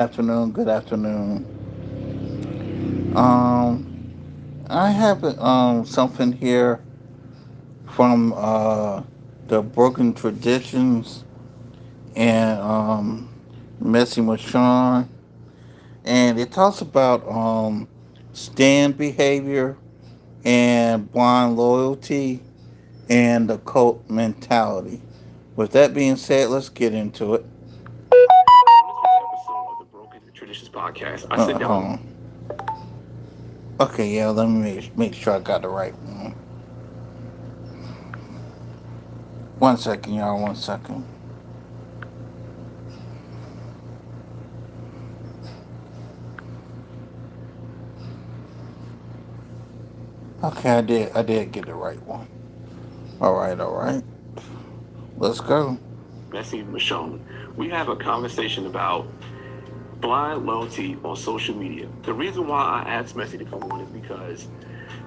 Afternoon. Good afternoon. Um, I have something here from the Broken Traditions and Messing with Sean, and it talks about stand behavior and blind loyalty and the cult mentality. With that being said, let's get into it. On this week's episode of the Broken Traditions podcast, I sit Hold down. on. Okay, yeah, let me make sure I got the right one. 1 second, y'all. 1 second. Okay, I did get the right one. All right, all right. Let's go. Messi Michonne. We have a conversation about blind loyalty on social media. The reason why I asked Messi to come on is because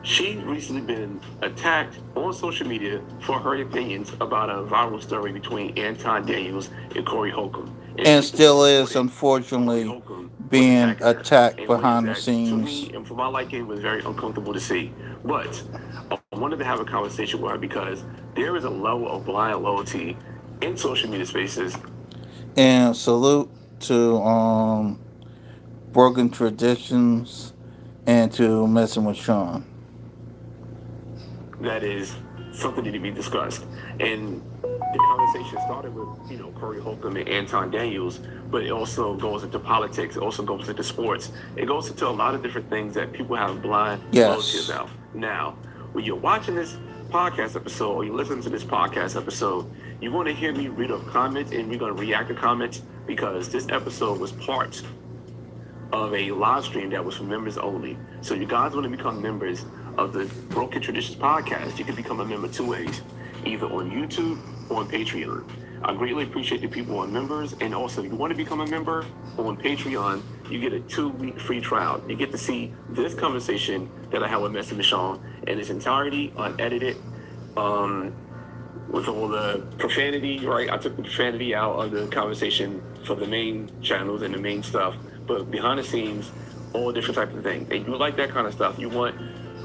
she recently been attacked on social media for her opinions about a viral story between Anton Daniels and Corey Holcomb. And And people still is, supported Corey unfortunately, Holcomb was being attacking her attacked in ways behind the that, to me scenes. and for my liking, was very uncomfortable to see. But I wanted to have a conversation with her because there is a level of blind loyalty in social media spaces And salute to Broken Traditions and to Messing with Sean. that is something to be discussed. And the conversation started with, Corey Holcomb and Anton Daniels, but it also goes into politics, it also goes into sports, it goes into a lot of different things that people have blind loyalty Yes. about. Now, when you're watching this podcast episode or you listen to this podcast episode, you're going to hear me read off comments and we're going to react to comments because this episode was part of a live stream that was for members only. So you guys want to become members of the Broken Traditions podcast, you can become a member two ways, either on YouTube or on Patreon. I greatly appreciate the people on members, and also if you want to become a member on Patreon, you get a 2-week free trial. You get to see this conversation that I had with Messi Michon in its entirety, unedited, um, with all the profanity, right? I took the profanity out of the conversation for the main channels and the main stuff, but behind the scenes, all different types of things. And you like that kind of stuff. You want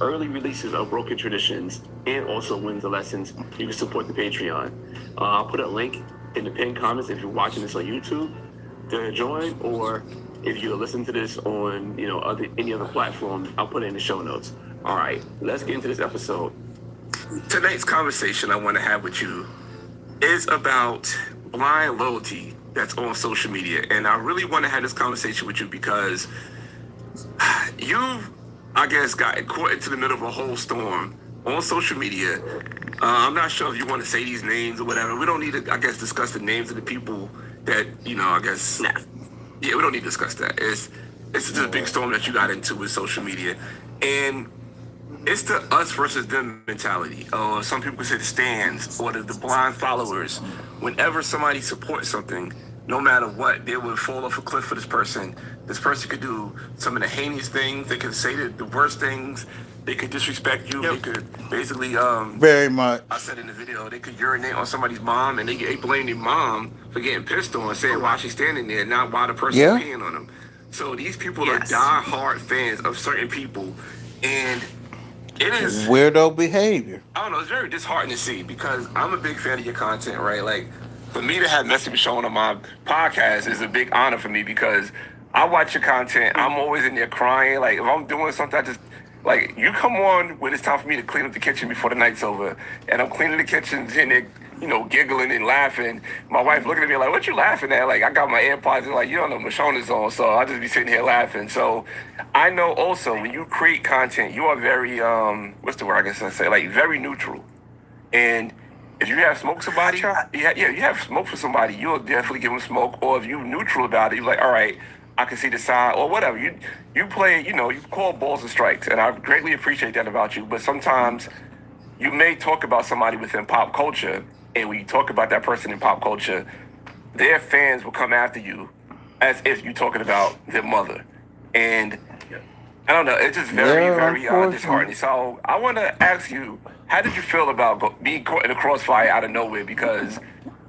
early releases of Broken Traditions and also Wins the Lessons. You can support the Patreon. I'll put a link in the pinned comments if you're watching this on YouTube to join, or if you're listening to this on any other platform, I'll put it in the show notes. All right, let's get into this episode. Tonight's conversation I want to have with you is about blind loyalty that's on social media. And I really want to have this conversation with you because you've, I guess, got caught into the middle of a whole storm on social media. I'm not sure if you want to say these names or whatever. We don't need to, I guess, discuss the names of the people that, I guess, yeah, we don't need to discuss that. It's just a big storm that you got into with social media. And it's the us versus them mentality. Some people say the stands or the blind followers. Whenever somebody supports something, no matter what, they would fall off a cliff for this person. This person could do some of the heinous things. They could say the worst things. They could disrespect you. Yep. They could basically, Very much. I said in the video, they could urinate on somebody's mom and they blame their mom for getting pissed on, saying why she's standing there, not why the person's Yeah. peeing on them. So these people are die-hard fans of certain people, and it is Weirdo behavior. I don't know, it's very disheartening to see because I'm a big fan of your content, right? Like for me to have Messi shown on my podcast is a big honor for me because I watch your content. I'm always in there crying. Like if I'm doing something, I just like you come on when it's time for me to clean up the kitchen before the night's over, and I'm cleaning the kitchen and they're giggling and laughing. My wife looking at me like, "What you laughing at?" Like I got my AirPods and like you don't know Michonne's on, so I'll just be sitting here laughing. So I know also when you create content, you are very what's the word I guess I say like very neutral. And if you have smoke somebody, you have smoke for somebody, you'll definitely give them smoke. Or if you neutral about it, you're like, all right, I can see the side or whatever. You play, you call balls and strikes, and I greatly appreciate that about you. But sometimes you may talk about somebody within pop culture, and when you talk about that person in pop culture, their fans will come after you as if you're talking about their mother. And I don't know. It's just very, Yeah, very unfortunately. disheartening. So I want to ask you, how did you feel about being caught in a crossfire out of nowhere? Because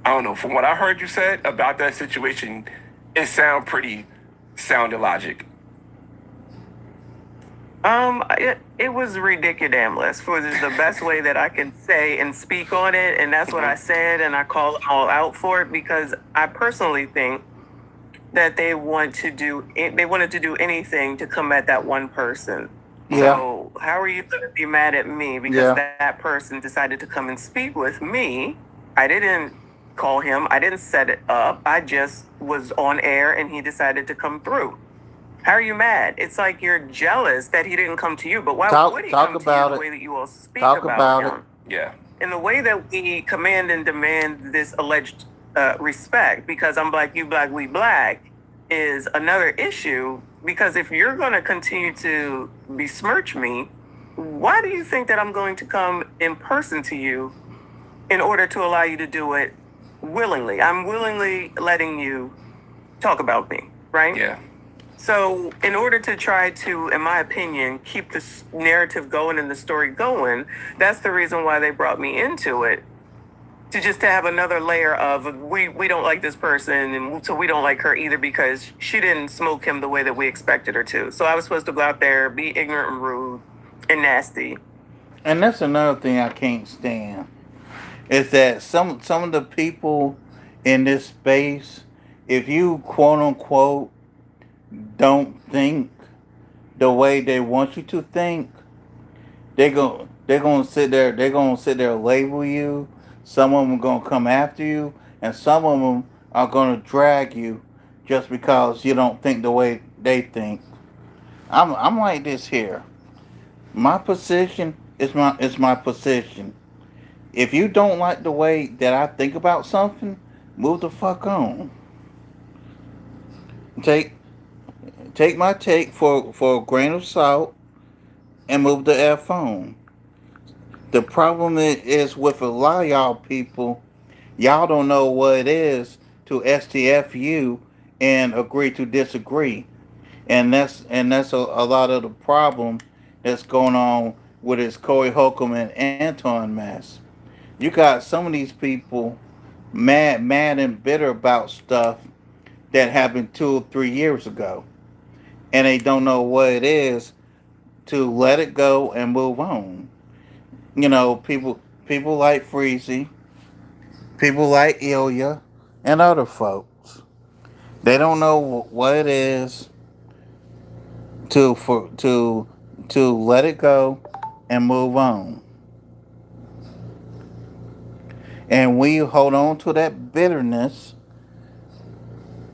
I don't know. From what I heard you said about that situation, it sounded pretty sounded logic? It was ridiculous was the best way that I can say and speak on it, and that's what I said, and I call them all out for it because I personally think that they wanted to do anything to come at that one person. Yeah. So how are you going to be mad at me because that person decided to come and speak with me? I didn't call him. I didn't set it up. I just was on air and he decided to come through. How are you mad? It's like you're jealous that he didn't come to you. But why would he come to you the way that you all speak about him? Yeah. In the way that we command and demand this alleged respect, because I'm black, you black, we black, is another issue. Because if you're going to continue to besmirch me, why do you think that I'm going to come in person to you in order to allow you to do it willingly? I'm willingly letting you talk about me, right? Yeah. So in order to try to, in my opinion, keep this narrative going and the story going, that's the reason why they brought me into it. To just to have another layer of we don't like this person, and so we don't like her either because she didn't smoke him the way that we expected her to. So I was supposed to go out there, be ignorant and rude and nasty. And that's another thing I can't stand. Is that some of the people in this space, if you quote unquote don't think the way they want you to think, they're gonna sit there. They're gonna sit there and label you. Some of them are gonna come after you, and some of them are gonna drag you just because you don't think the way they think. I'm like this here. My position is my position. If you don't like the way that I think about something, move the fuck on. Take take my take for a grain of salt and move the F on. The problem is with a lot of y'all people, y'all don't know what it is to STFU and agree to disagree. And that's a lot of the problem that's going on with this Corey Holcomb and Anton mess. You got some of these people mad and bitter about stuff that happened 2 or 3 years ago, and they don't know what it is to let it go and move on. People like Freezy, people like Ilya, and other folks. They don't know what it is to let it go and move on. And when you hold on to that bitterness,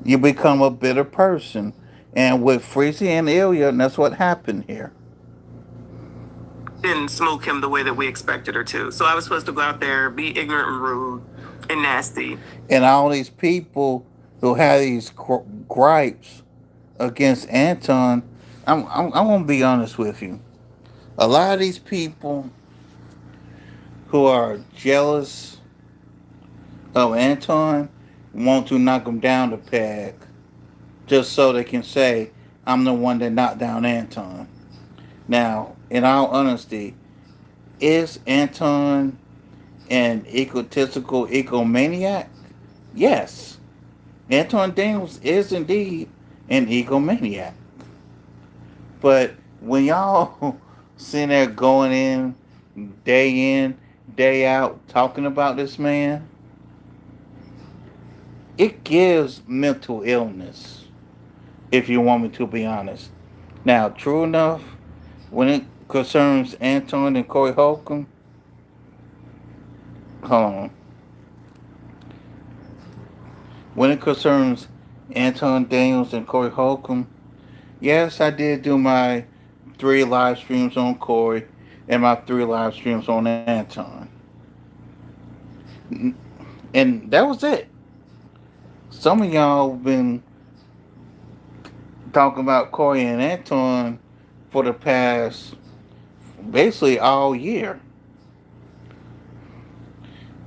you become a bitter person. And with Freezy and Ilya, that's what happened here. Didn't smoke him the way that we expected her to. So I was supposed to go out there, be ignorant and rude and nasty. And all these people who have these gripes against Anton, I'm gonna be honest with you. A lot of these people who are jealous of Anton want to knock him down the peg just so they can say, I'm the one that knocked down Anton. Now, in all honesty, is Anton an egotistical egomaniac? Yes. Anton Daniels is indeed an egomaniac. But when y'all sitting there going in, day out, talking about this man, it gives mental illness, if you want me to be honest. Now, true enough, when it concerns Anton and Corey Holcomb, hold on. When it concerns Anton Daniels and Corey Holcomb, yes, I did do my 3 live streams on Corey and my 3 live streams on Anton. And that was it. Some of y'all been talking about Corey and Anton for the past basically all year.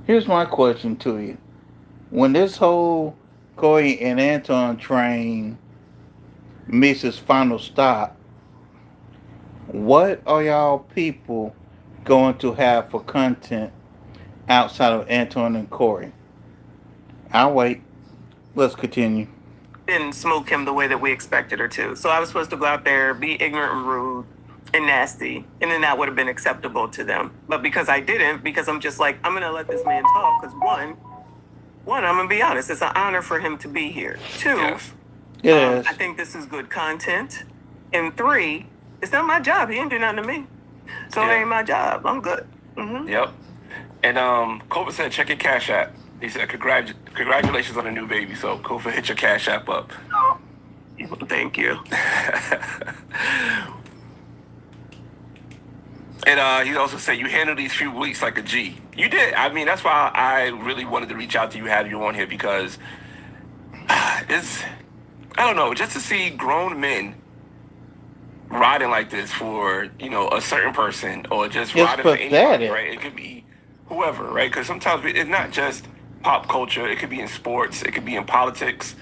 Here's my question to you. When this whole Corey and Anton train meets its final stop, what are y'all people going to have for content outside of Anton and Corey? I'll wait. Let's continue. didn't smoke him the way that we expected her to. So I was supposed to go out there, be ignorant and rude and nasty, and then that would have been acceptable to them. But because I didn't, because I'm just like, I'm gonna let this man talk, because one, I'm gonna be honest, it's an honor for him to be here. Two, Yes. Yes. I think this is good content. And three, it's not my job. He ain't do nothing to me. So Yeah. it ain't my job. I'm good. Yep. And Kofa said, check your Cash App. He said, congratulations on the new baby. So Kofa, hit your Cash App up. Thank you. And he also said, you handled these few weeks like a G. You did. I mean, that's why I really wanted to reach out to you, have you on here, because it's, I don't know, just to see grown men riding like this for, you know, a certain person, or just It's riding for anybody, pathetic. right? It could be whoever, right? Because sometimes it's not just pop culture. It could be in sports. It could be in politics.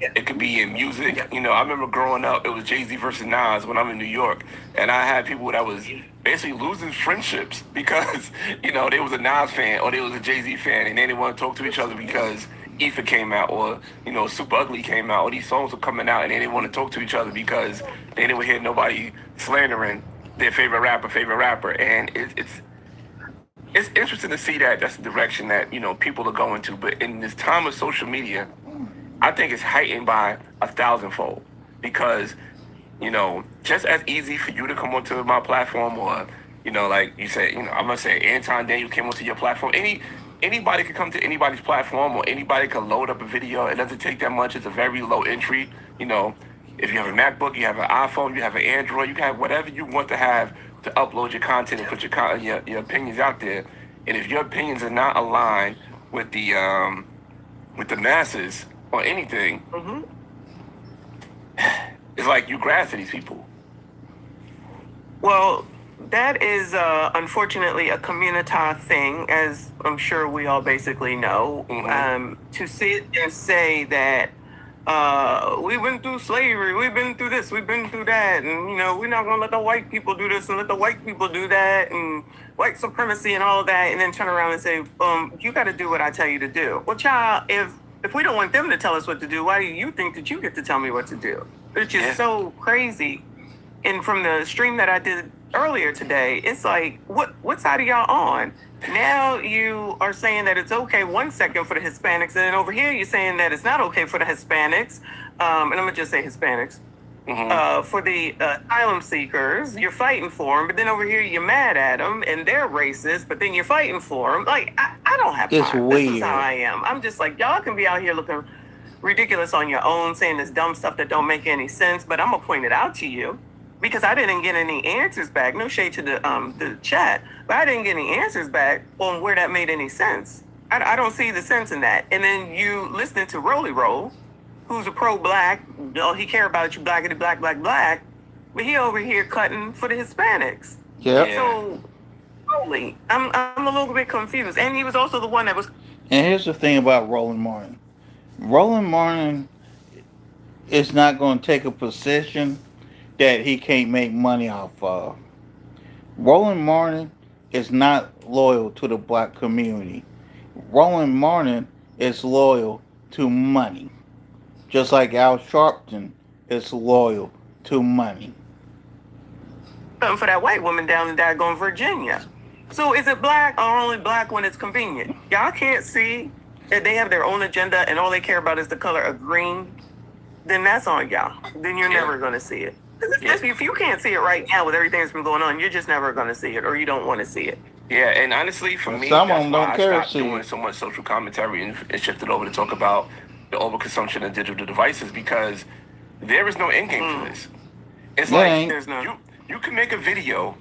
It could be in music. You know, I remember growing up, it was Jay-Z versus Nas when I'm in New York. And I had people that was basically losing friendships because, you know, they was a Nas fan or they was a Jay-Z fan, and they didn't want to talk to each other because Ether came out, or, you know, Super Ugly came out, or these songs were coming out, and they didn't want to talk to each other because they didn't hear nobody slandering their favorite rapper. And it's interesting to see that that's the direction that, you know, people are going to. But in this time of social media, I think it's heightened by 1,000-fold, because, you know, just as easy for you to come onto my platform, or, you know, like you said, you know, I'm gonna say Anton Daniel came onto your platform. Anybody could come to anybody's platform, or anybody could load up a video. It doesn't take that much. It's a very low entry. You know, if you have a MacBook, you have an iPhone, you have an Android, you can have whatever you want to have to upload your content and put your opinions out there. And if your opinions are not aligned with the masses or anything, it's like you grass to these people. Well, that is unfortunately a communita thing, as I'm sure we all basically know. To sit and say that we went through slavery, we've been through this, we've been through that, and, you know, we're not going to let the white people do this and let the white people do that, and white supremacy and all of that, and then turn around and say, you got to do what I tell you to do. Well, child, if we don't want them to tell us what to do, why do you think that you get to tell me what to do? Which is so crazy. And from the stream that I did earlier today, it's like, what side are y'all on? Now you are saying that it's okay 1 second for the Hispanics, and then over here you're saying that it's not okay for the Hispanics, and I'm gonna just say Hispanics, for the asylum seekers. You're fighting for them, but then over here you're mad at them, and they're racist, but then you're fighting for them. Like, I don't have time. It's This weird. is how I am. I'm just like, y'all can be out here looking ridiculous on your own, saying this dumb stuff that don't make any sense, but I'm gonna point it out to you. Because I didn't get any answers back. No shade to the chat, but I didn't get any answers back on where that made any sense. I don't see the sense in that. And then you listening to Rolly Roll, who's a pro-black, all he care about you blackity black, but he over here cutting for the Hispanics. Yep. Yeah. So, Rolly, I'm a little bit confused. And he was also the one that was. And here's the thing about Roland Martin. Roland Martin is not going to take a position that he can't make money off of. Roland Martin is not loyal to the black community. Roland Martin is loyal to money. Just like Al Sharpton is loyal to money. For that white woman down in daggone Virginia. So is it black or only black when it's convenient? Y'all can't see that they have their own agenda and all they care about is the color of green? Then that's on y'all. Then you're never going to see it. If you can't see it right now with everything that's been going on, you're just never going to see it, or you don't want to see it. Yeah, and honestly, for me, Some of that's them why don't I care to stopped see doing it. so much social commentary and shifted over to talk about the overconsumption of digital devices, because there is no end game for this. It's There like ain't. There's none. you can make a video.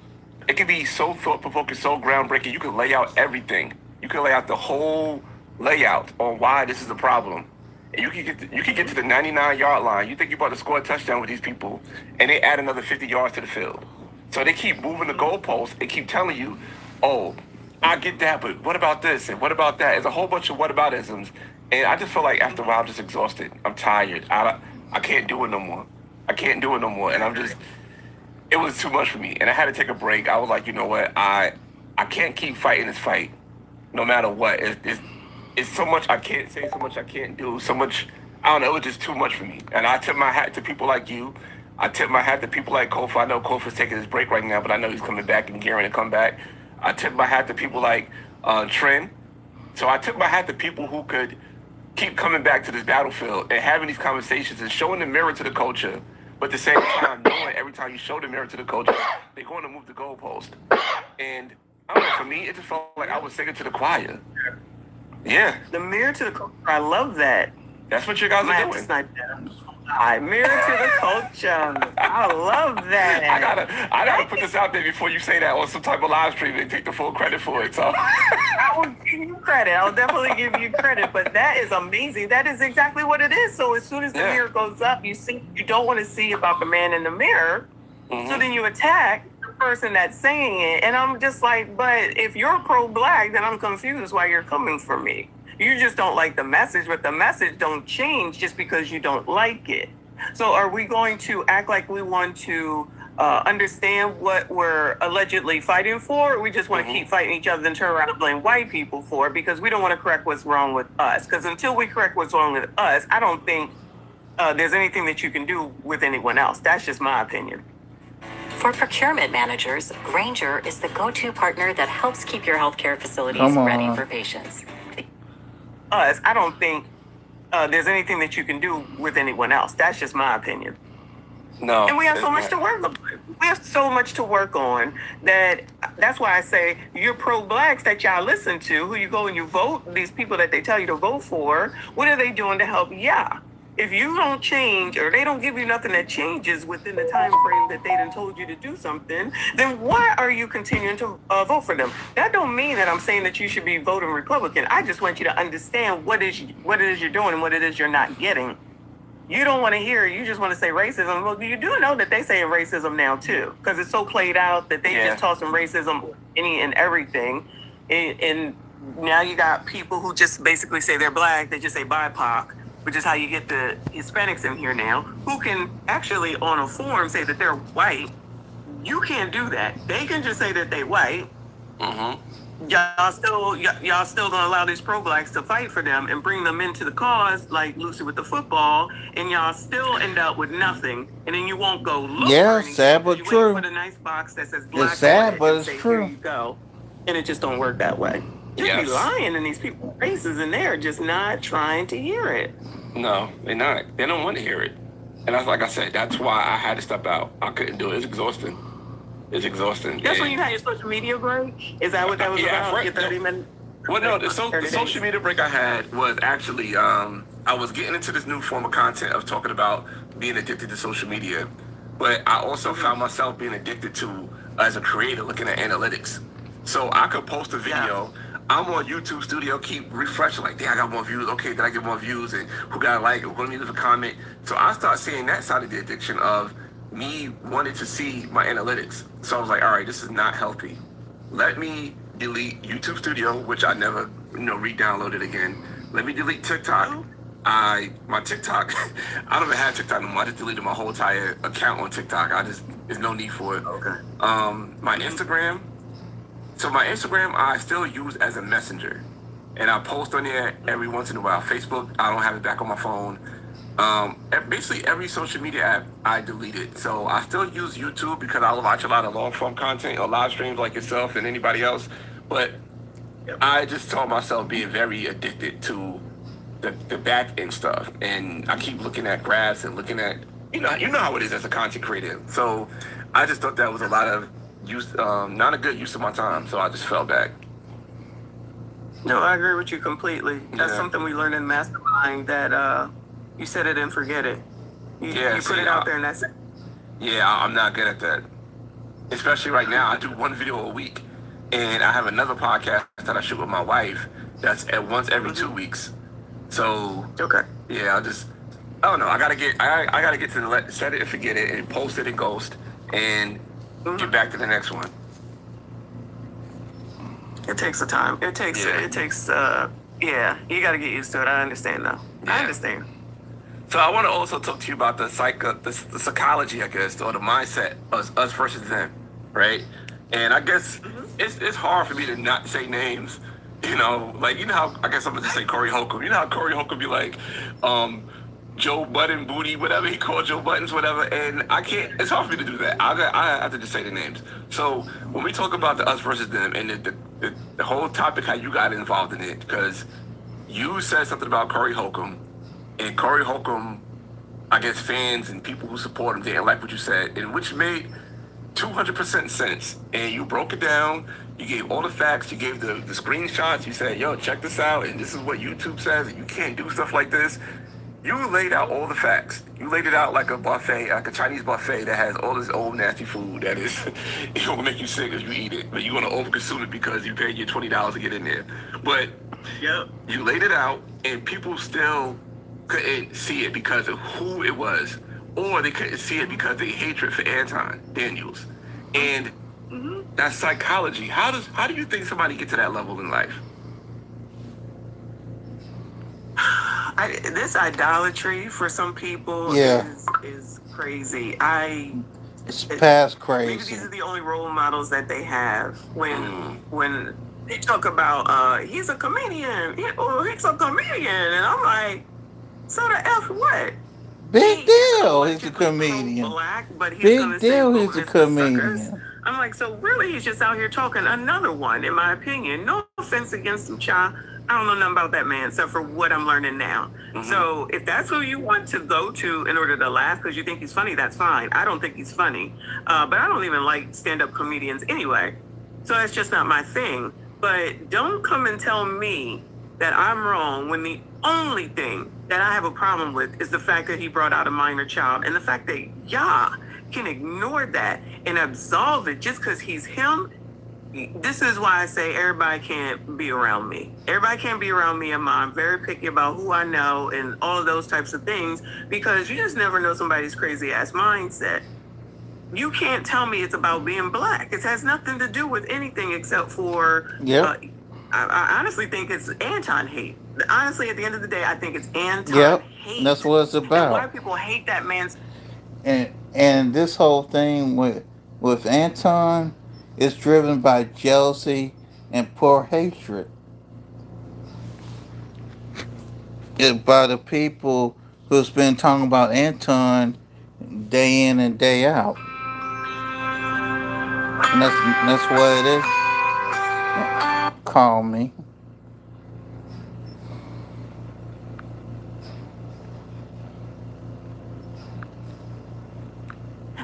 It can be so thought-provoking, so groundbreaking. You can lay out everything. You can lay out the whole layout on why this is a problem. And you can get to the 99-yard line. You think you're about to score a touchdown with these people, and they add another 50 yards to the field. So they keep moving the goalposts and keep telling you, oh, I get that, but what about this and what about that? There's a whole bunch of whataboutisms. And I just feel like after a while I'm just exhausted. I'm tired. I can't do it no more. And I'm just, it was too much for me. And I had to take a break. I was like, you know what? I can't keep fighting this fight no matter what. It's so much I can't say, so much I can't do, so much I don't know, it was just too much for me. And I tip my hat to people like you. I tip my hat to people like Kofi. I know Kofi's taking his break right now, but I know he's coming back and gearing to come back. I tip my hat to people like Trent. So I tip my hat to people who could keep coming back to this battlefield and having these conversations and showing the mirror to the culture, but at the same time, knowing every time you show the mirror to the culture, they're going to move the goalpost. And I don't know, for me, it just felt like I was singing to the choir. Yeah. The mirror to the culture. I love that. That's what you guys are doing. Mirror to the culture. I love that. I gotta put this out there before you say that on some type of live stream and take the full credit for it. So I will give you credit. I'll definitely give you credit. But that is amazing. That is exactly what it is. So as soon as the mirror goes up, you don't want to see about the man in the mirror. Mm-hmm. So then you attack the person that's saying it. And I'm just like, but if you're pro-black, then I'm confused why you're coming for me. You just don't like the message, but the message don't change just because you don't like it. So are we going to act like we want to understand what we're allegedly fighting for? Or we just want to keep fighting each other and turn around and blame white people for it because we don't want to correct what's wrong with us. Because until we correct what's wrong with us, I don't think there's anything that you can do with anyone else. That's just my opinion. For procurement managers, Grainger is the go-to partner that helps keep your healthcare facilities ready for patients. I don't think there's anything that you can do with anyone else. That's just my opinion. No. And we have so much to work on. We have so much to work on that's why I say you're pro-blacks that y'all listen to, who you go and you vote, these people that they tell you to vote for, what are they doing to help? Yeah. If you don't change or they don't give you nothing that changes within the time frame that they done told you to do something, then why are you continuing to vote for them? That don't mean that I'm saying that you should be voting Republican. I just want you to understand what it is you're doing and what it is you're not getting. You don't want to hear it. You just want to say racism. Well, you do know that they say racism now too, because it's so played out that they just toss some racism any and everything. And now you got people who just basically say they're black. They just say BIPOC, which is how you get the Hispanics in here now, who can actually on a form say that they're white. You can't do that. They can just say that they white. Mm-hmm. Y'all still gonna allow these pro-blacks to fight for them and bring them into the cause like Lucy with the football, and y'all still end up with nothing, and then you won't go look. Yeah, sad but true. Wait for the nice box that says black. It's sad, but it's say, true. Here you go, and it just don't work that way. You be lying in these people's faces, and they're just not trying to hear it. No, they're not. They don't want to hear it. And that's like I said, that's why I had to step out. I couldn't do it. It's exhausting. It's exhausting. That's when you had your social media break? Is that what that was about? Your 30 minutes? Well, no, the social media break I had was actually, I was getting into this new form of content of talking about being addicted to social media. But I also found myself being addicted to, as a creator, looking at analytics. So I could post a video. Yeah. I'm on YouTube Studio, keep refreshing, like, damn, I got more views. Okay, did I get more views? And who got a like? Who gonna leave a comment? So I start seeing that side of the addiction of me wanting to see my analytics. So I was like, all right, this is not healthy. Let me delete YouTube Studio, which I never, re-downloaded again. Let me delete TikTok. My TikTok, I don't even have TikTok anymore. I just deleted my whole entire account on TikTok. There's no need for it. Okay. My Instagram. So my Instagram, I still use as a messenger. And I post on there every once in a while. Facebook, I don't have it back on my phone. Basically every social media app, I deleted. So I still use YouTube because I watch a lot of long form content or live streams like yourself and anybody else. But I just told myself being very addicted to the back end stuff. And I keep looking at graphs and looking at, you know how it is as a content creator. So I just thought that was a lot of use, not a good use of my time. So I just fell back. No, I agree with you completely. That's something we learned in Mastermind, that you set it and forget it. You put it out there and that's it. Yeah, I'm not good at that. Especially right now, I do one video a week, and I have another podcast that I shoot with my wife that's at once every 2 weeks. So yeah, I don't know. I gotta get to the set it and forget it and post it and ghost and get back to the next one. It takes the time. You got to get used to it. I understand though. I understand. So I want to also talk to you about the psychology, I guess, or the mindset of us versus them, right? And I guess it's hard for me to not say names, like, how, I guess I'm going to say Corey Holcomb. You know how Corey Holcomb be like, Joe Budden Booty, whatever he called Joe Buttons, whatever. And I can't. It's hard for me to do that. I have to just say the names. So when we talk about the us versus them and the whole topic, how you got involved in it, because you said something about Corey Holcomb, and Corey Holcomb, I guess fans and people who support him didn't like what you said, and which made 200% sense. And you broke it down. You gave all the facts. You gave the screenshots. You said, "Yo, check this out," and this is what YouTube says. And you can't do stuff like this. You laid out all the facts. You laid it out like a buffet, like a Chinese buffet that has all this old nasty food that is it's gonna make you sick if you eat it, but you're gonna overconsume it because you paid your $20 to get in there. But Yep. you laid it out, and people still couldn't see it because of who it was, or they couldn't see it because of the hatred for Anton Daniels, and that's psychology. How do you think somebody get to that level in life? This idolatry for some people Yeah. is crazy. It's past Maybe crazy. these are the only role models that they have when they talk about he's a comedian or he's a comedian, and I'm like, so the F what? Big deal. He's a Allegedly comedian. pro-black, but he's Big gonna say deal. He's a wokeness is comedian. suckers. I'm like, so really, he's just out here talking another one, in my opinion. No offense against him, child. I don't know nothing about that man, except for what I'm learning now. So if that's who you want to go to in order to laugh because you think he's funny, that's fine. I don't think he's funny. But I don't even like stand-up comedians anyway. So that's just not my thing. But don't come and tell me that I'm wrong when the only thing that I have a problem with is the fact that he brought out a minor child. And the fact that y'all can ignore that and absolve it just because he's him. This is why I say everybody can't be around me. Everybody can't be around me, and I'm very picky about who I know and all of those types of things because you just never know somebody's crazy ass mindset. You can't tell me it's about being black. It has nothing to do with anything except for. Yep. I honestly think it's Anton hate. Honestly, at the end of the day, I think it's Anton Yep. hate. That's what it's And why about. people hate that man's. And this whole thing with Anton is driven by jealousy and poor hatred. By the people who's been talking about Anton day in and day out. And that's what it is. Call me.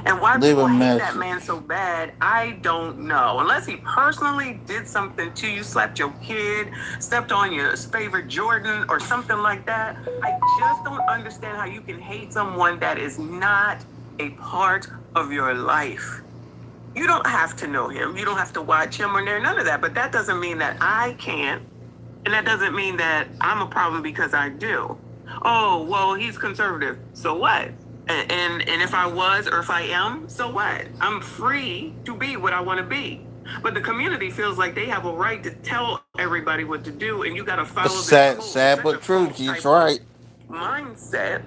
And why Leave people a hate message. that man so bad, I don't know. Unless he personally did something to you, slapped your kid, stepped on your favorite Jordan or something like that. I just don't understand how you can hate someone that is not a part of your life. You don't have to know him. You don't have to watch him or none of that. But that doesn't mean that I can't. And that doesn't mean that I'm a problem because I do. Oh, well, he's conservative. So what? And if I was or if I am, so what? I'm free to be what I want to be. But the community feels like they have a right to tell everybody what to do, and you got to follow this Sad, code. sad Such but a true. false He's type right. of mindset.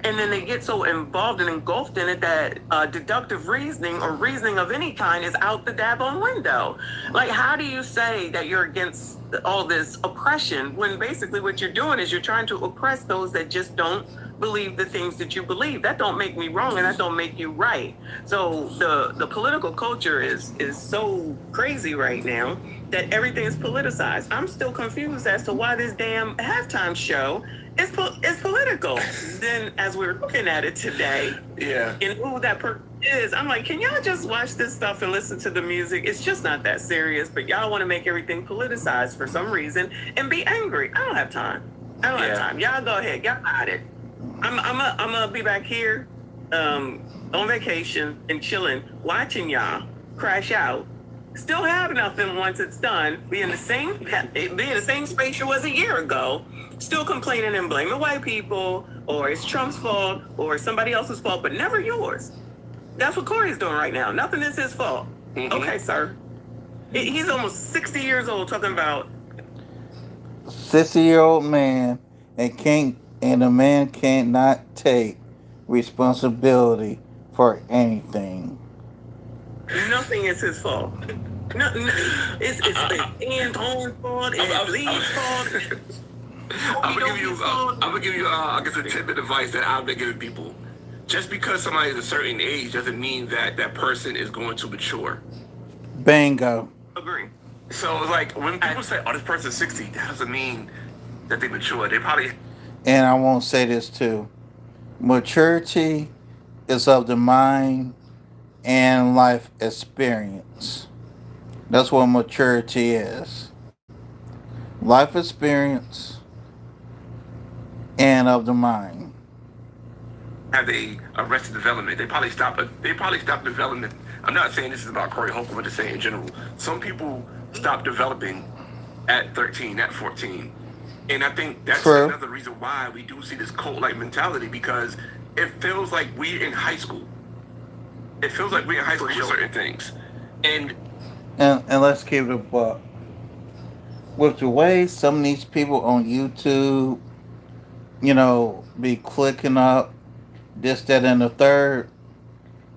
And then they get so involved and engulfed in it that deductive reasoning or reasoning of any kind is out the daggone window. Like, how do you say that you're against all this oppression when basically what you're doing is you're trying to oppress those that just don't believe the things that you believe? That don't make me wrong, and that don't make you right. So the political culture is so crazy right now that everything is politicized. I'm still confused as to why this damn halftime show is political. Then as we're looking at it today, Yeah. and who that person is, I'm like, can y'all just watch this stuff and listen to the music? It's just not that serious, but y'all want to make everything politicized for some reason and be angry. I don't have time. I don't have time. Y'all go ahead. Y'all got it. I'm gonna be back here on vacation and chilling, watching y'all crash out. Still have nothing once it's done. Be in the same space you was a year ago. Still complaining and blaming white people, or it's Trump's fault, or somebody else's fault, but never yours. That's what Corey's doing right now. Nothing is his fault. Okay, sir. He's almost 60 years old talking about 60-year-old man and a man cannot take responsibility for anything. nothing is his fault. It's Anton's fault. It's Lee's fault. I'm gonna give you. I'm gonna give you. I guess a tidbit advice that I've been giving people. Just because somebody is a certain age doesn't mean that that person is going to mature. Bingo. Agree. So it's like when people say, "Oh, this person's 60," that doesn't mean that they mature. They probably. And I won't say this too. Maturity is of the mind and life experience. That's what maturity is. Life experience and of the mind. Have they arrested development? They probably stop. They probably stop development. I'm not saying this is about Corey Holcomb, but just saying in general. Some people stop developing at 13, at 14, and I think that's True. another reason why we do see this cult-like mentality, because it feels like we're in high school. It feels like we're in high school with certain things, and And let's keep it a buck. With the way some of these people on YouTube, be clicking up this, that, and the third,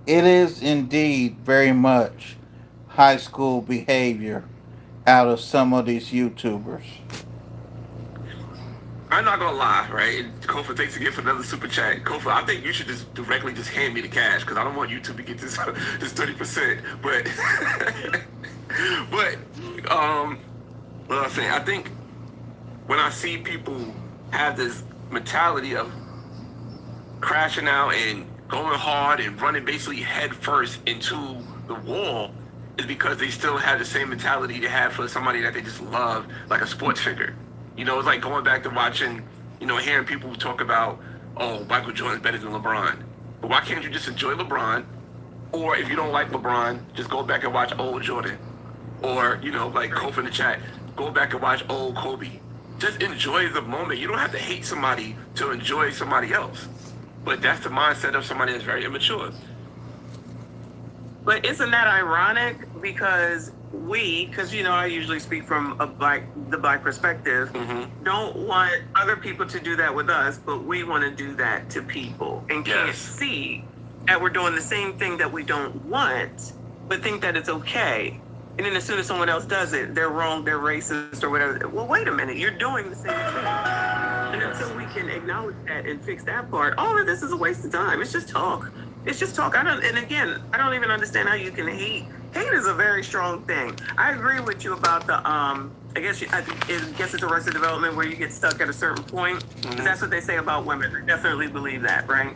it is indeed very much high school behavior out of some of these YouTubers. I'm not gonna lie, right? And Kofa, thanks again for another super chat. Kofa, I think you should just directly just hand me the cash, because I don't want YouTube to get this 30%. But but what I'm saying, I think when I see people have this mentality of crashing out and going hard and running basically head first into the wall, is because they still have the same mentality they have for somebody that they just love, like a sports figure. It's like going back to watching, hearing people talk about, oh, Michael Jordan's better than LeBron. But why can't you just enjoy LeBron? Or if you don't like LeBron, just go back and watch old Jordan. Or, like Kofi in the chat, go back and watch old Kobe. Just enjoy the moment. You don't have to hate somebody to enjoy somebody else. But that's the mindset of somebody that's very immature. But isn't that ironic? Because I usually speak from the black perspective, don't want other people to do that with us, but we want to do that to people and can't see that we're doing the same thing that we don't want, but think that it's okay. And then as soon as someone else does it, they're wrong, they're racist or whatever. Well, wait a minute, you're doing the same thing. And until we can acknowledge that and fix that part, all of this is a waste of time. It's just talk. It's just talk. I don't even understand how you can hate. Hate is a very strong thing. I agree with you about the I guess it's Arrested Development where you get stuck at a certain point. Because that's what they say about women. I definitely believe that, right?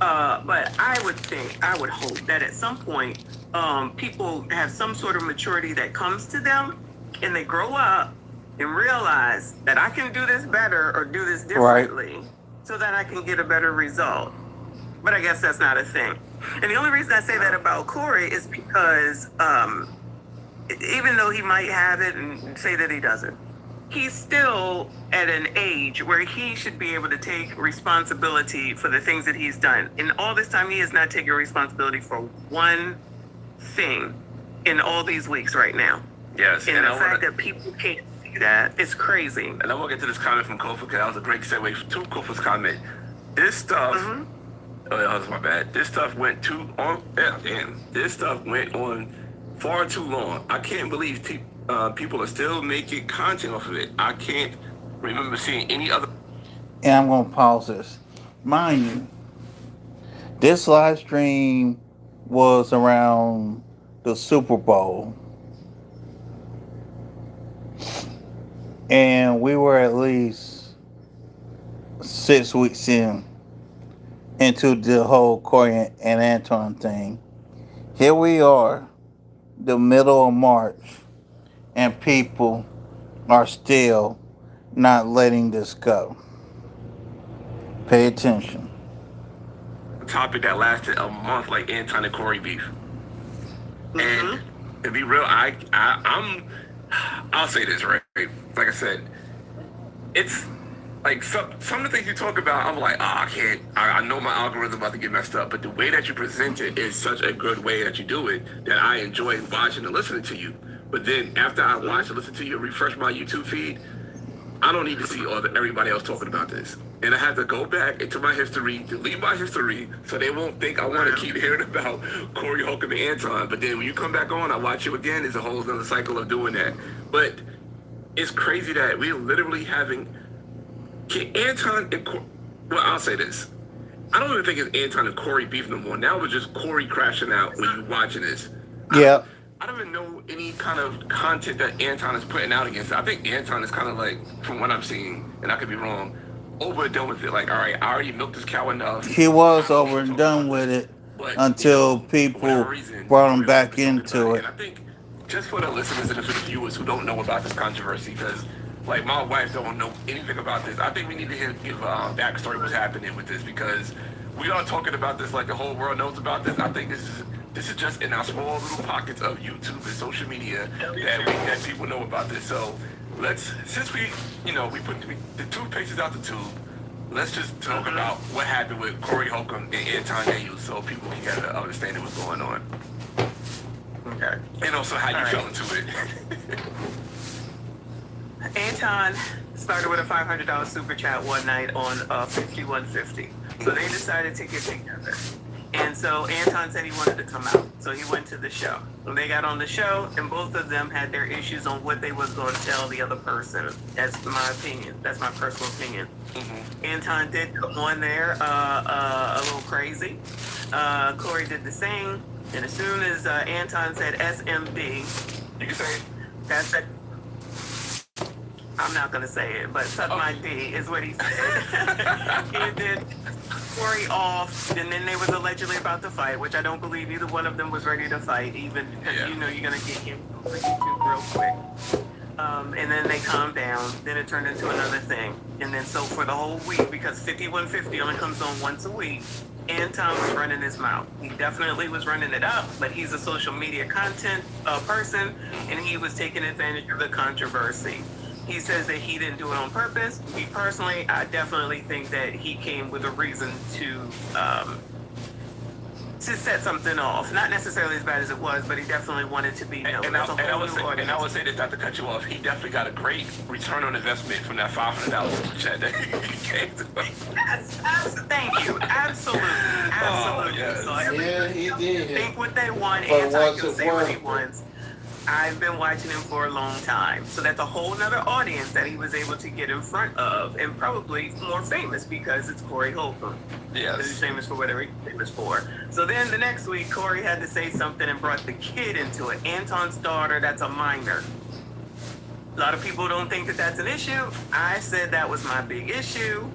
But I would hope that at some point, people have some sort of maturity that comes to them, and they grow up and realize that I can do this better or do this differently, so that I can get a better result. But I guess that's not a thing. And the only reason I say that about Corey is because even though he might have it and say that he doesn't, he's still at an age where he should be able to take responsibility for the things that he's done. And all this time, he has not taken responsibility for one thing in all these weeks right now. Yes. And the fact that people can't see that is crazy. And I want to get to this comment from Kofa, because that was a great segue to Kofa's comment. This stuff... Oh, that was my bad. This stuff went This stuff went on far too long. I can't believe people are still making content off of it. I can't remember seeing any other. And I'm going to pause this. Mind you, this live stream was around the Super Bowl. And we were at least 6 weeks into the whole Corey and Anton thing. Here we are, the middle of March, and people are still not letting this go. Pay attention. Topic that lasted a month, like Anton and Corey beef. And to be real, I'll say this, right? Like I said, it's like some of the things you talk about, I'm like, I know my algorithm about to get messed up, but the way that you present it is such a good way that you do it that I enjoy watching and listening to you. But then after I watch and listen to you, refresh my YouTube feed, I don't need to see everybody else talking about this. And I have to go back into my history, delete my history, so they won't think I want to keep hearing about Corey Holcomb and Anton. But then when you come back on, I watch you again. It's a whole other cycle of doing that. But it's crazy that we're literally having Can Anton and well, I'll say this. I don't even think it's Anton and Corey beef no more. Now it's just Corey crashing out when you're watching this. Yeah. I don't even know any kind of content that Anton is putting out against it. I think Anton is kind of like, from what I'm seeing, and I could be wrong, overdone with it. Like, all right, I already milked this cow enough. He was over and done with it until people brought him back into it. And I think just for the listeners and for the viewers who don't know about this controversy, because like my wife don't know anything about this, I think we need to give backstory what's happening with this, because we are talking about this like the whole world knows about this. I think this is just in our small little pockets of YouTube and social media that people know about this. So since we put the toothpaste is out the tube, let's just talk about what happened with Corey Holcomb and Anton Daniels so people can get an understanding what's going on. Okay. And also how you fell into it. Anton started with a $500 super chat one night on 5150. So they decided to get together. And so Anton said he wanted to come out. So he went to the show. So they got on the show, and both of them had their issues on what they was going to tell the other person. That's my opinion. That's my personal opinion. Mm-hmm. Anton did come on there a little crazy. Corey did the same. And as soon as Anton said SMD, You can say it. that's it. I'm not going to say it, but suck my D is what he said. He did Corey off, and then they was allegedly about to fight, which I don't believe either one of them was ready to fight, even because you're going to get him over YouTube real quick. And then they calmed down. Then it turned into another thing. And then so for the whole week, because 5150 only comes on once a week, Anton was running his mouth. He definitely was running it up, but he's a social media content person, and he was taking advantage of the controversy. He says that he didn't do it on purpose. Me personally, I definitely think that he came with a reason to set something off. Not necessarily as bad as it was, but he definitely wanted to be known. And I would say this, not to cut you off, he definitely got a great return on investment from that $500 super chat that he gave to him. Yes, thank you. Absolutely. Oh, yes. So Yeah, he did. Think what they want, But Anton what's can it say what he worth? wants. I've been watching him for a long time. So that's a whole nother audience that he was able to get in front of, and probably more famous because it's Corey Holcomb. Yes. He's famous for whatever he's famous for. So then the next week, Corey had to say something and brought the kid into it. Anton's daughter, that's a minor. A lot of people don't think that that's an issue. I said that was my big issue.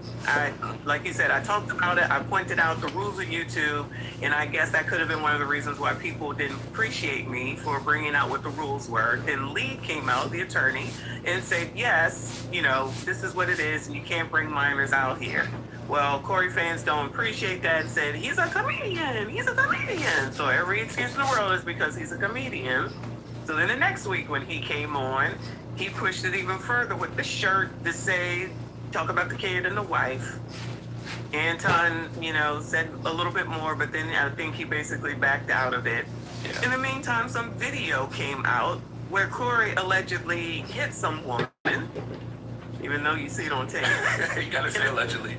Like you said, I talked about it. I pointed out the rules of YouTube, and I guess that could have been one of the reasons why people didn't appreciate me for bringing out what the rules were. Then Lee came out, the attorney, and said, yes, this is what it is, and you can't bring minors out here. Well, Corey fans don't appreciate that and said, he's a comedian. He's a comedian. So every excuse in the world is because he's a comedian. So then the next week when he came on, he pushed it even further with the shirt to say, talk about the kid and the wife. Anton, said a little bit more, but then I think he basically backed out of it. Yeah. In the meantime, some video came out where Corey allegedly hit some woman, even though you see it on tape. You gotta say allegedly.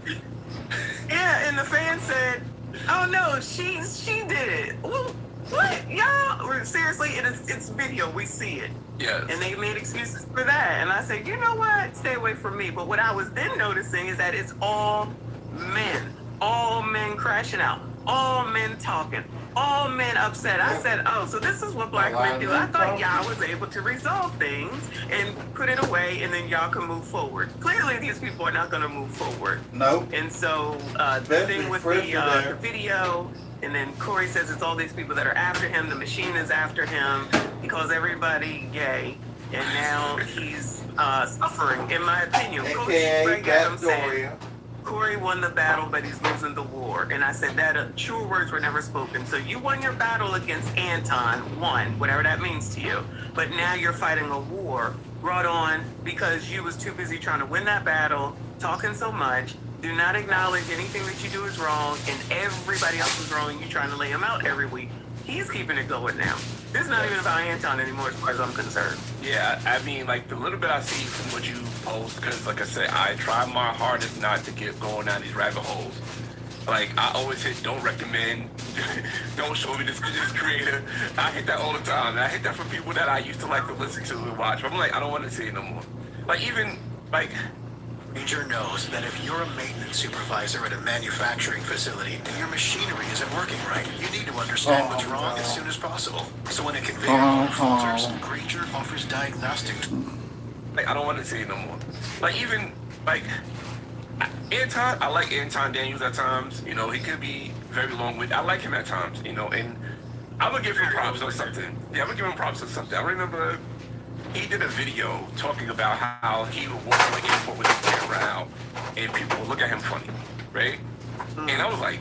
Yeah, and the fan said, oh no, she did it. Well, what? Y'all, seriously, it's video, we see it. Yes. And they made excuses for that. And I said, you know what? Stay away from me. But what I was then noticing is that it's all men crashing out, all men talking, all men upset. I said, oh, so this is what black men do. I thought y'all was able to resolve things and put it away, and then y'all can move forward. Clearly, these people are not going to move forward. Nope. And so the thing with the video, and then Corey says it's all these people that are after him. The machine is after him. He calls everybody gay, and now he's suffering. In my opinion, Coach Greg Adams said Corey won the battle, but he's losing the war. And I said that true words were never spoken. So you won your battle against Anton, whatever that means to you. But now you're fighting a war brought on because you was too busy trying to win that battle, talking so much. Do not acknowledge anything that you do is wrong, and everybody else is wrong, and you're trying to lay him out every week. He's keeping it going now. This is not even about Anton anymore as far as I'm concerned. Yeah, I mean, like, the little bit I see from what you post, because, like I said, I try my hardest not to get going down these rabbit holes. Like, I always hit don't recommend, don't show me this creator. I hit that all the time, and I hit that from people that I used to like to listen to and watch. But I'm like, I don't want to see it no more. Like, even, like, Granger knows that if you're a maintenance supervisor at a manufacturing facility and your machinery isn't working right, you need to understand what's wrong as soon as possible. So when a conveyor belt falters, Granger offers diagnostic. Like, I don't want to say it no more. Like, even like Anton, I like Anton Daniels at times. You know, he could be very long-winded. I like him at times. You know, and I'm gonna give him props on something. Yeah, I'm gonna give him props on something. I remember he did a video talking about how he would walk on the airport with his camera out, and people would look at him funny, right? And I was like,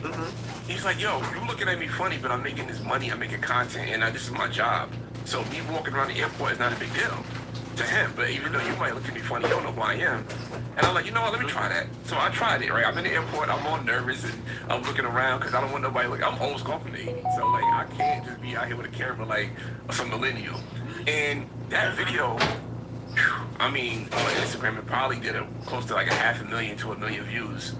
he's like, yo, you looking at me funny, but I'm making this money, I'm making content, and this is my job. So me walking around the airport is not a big deal to him. But even though you might look at me funny, you don't know who I am. And I'm like, you know what, let me try that. So I tried it, right? I'm in the airport, I'm all nervous, and I'm looking around because I don't want nobody, like, I'm old school from the 80s. So, like, I can't just be out here with a camera like some millennial. And that video, I mean, on Instagram, it probably did close to like 500,000 to 1 million views.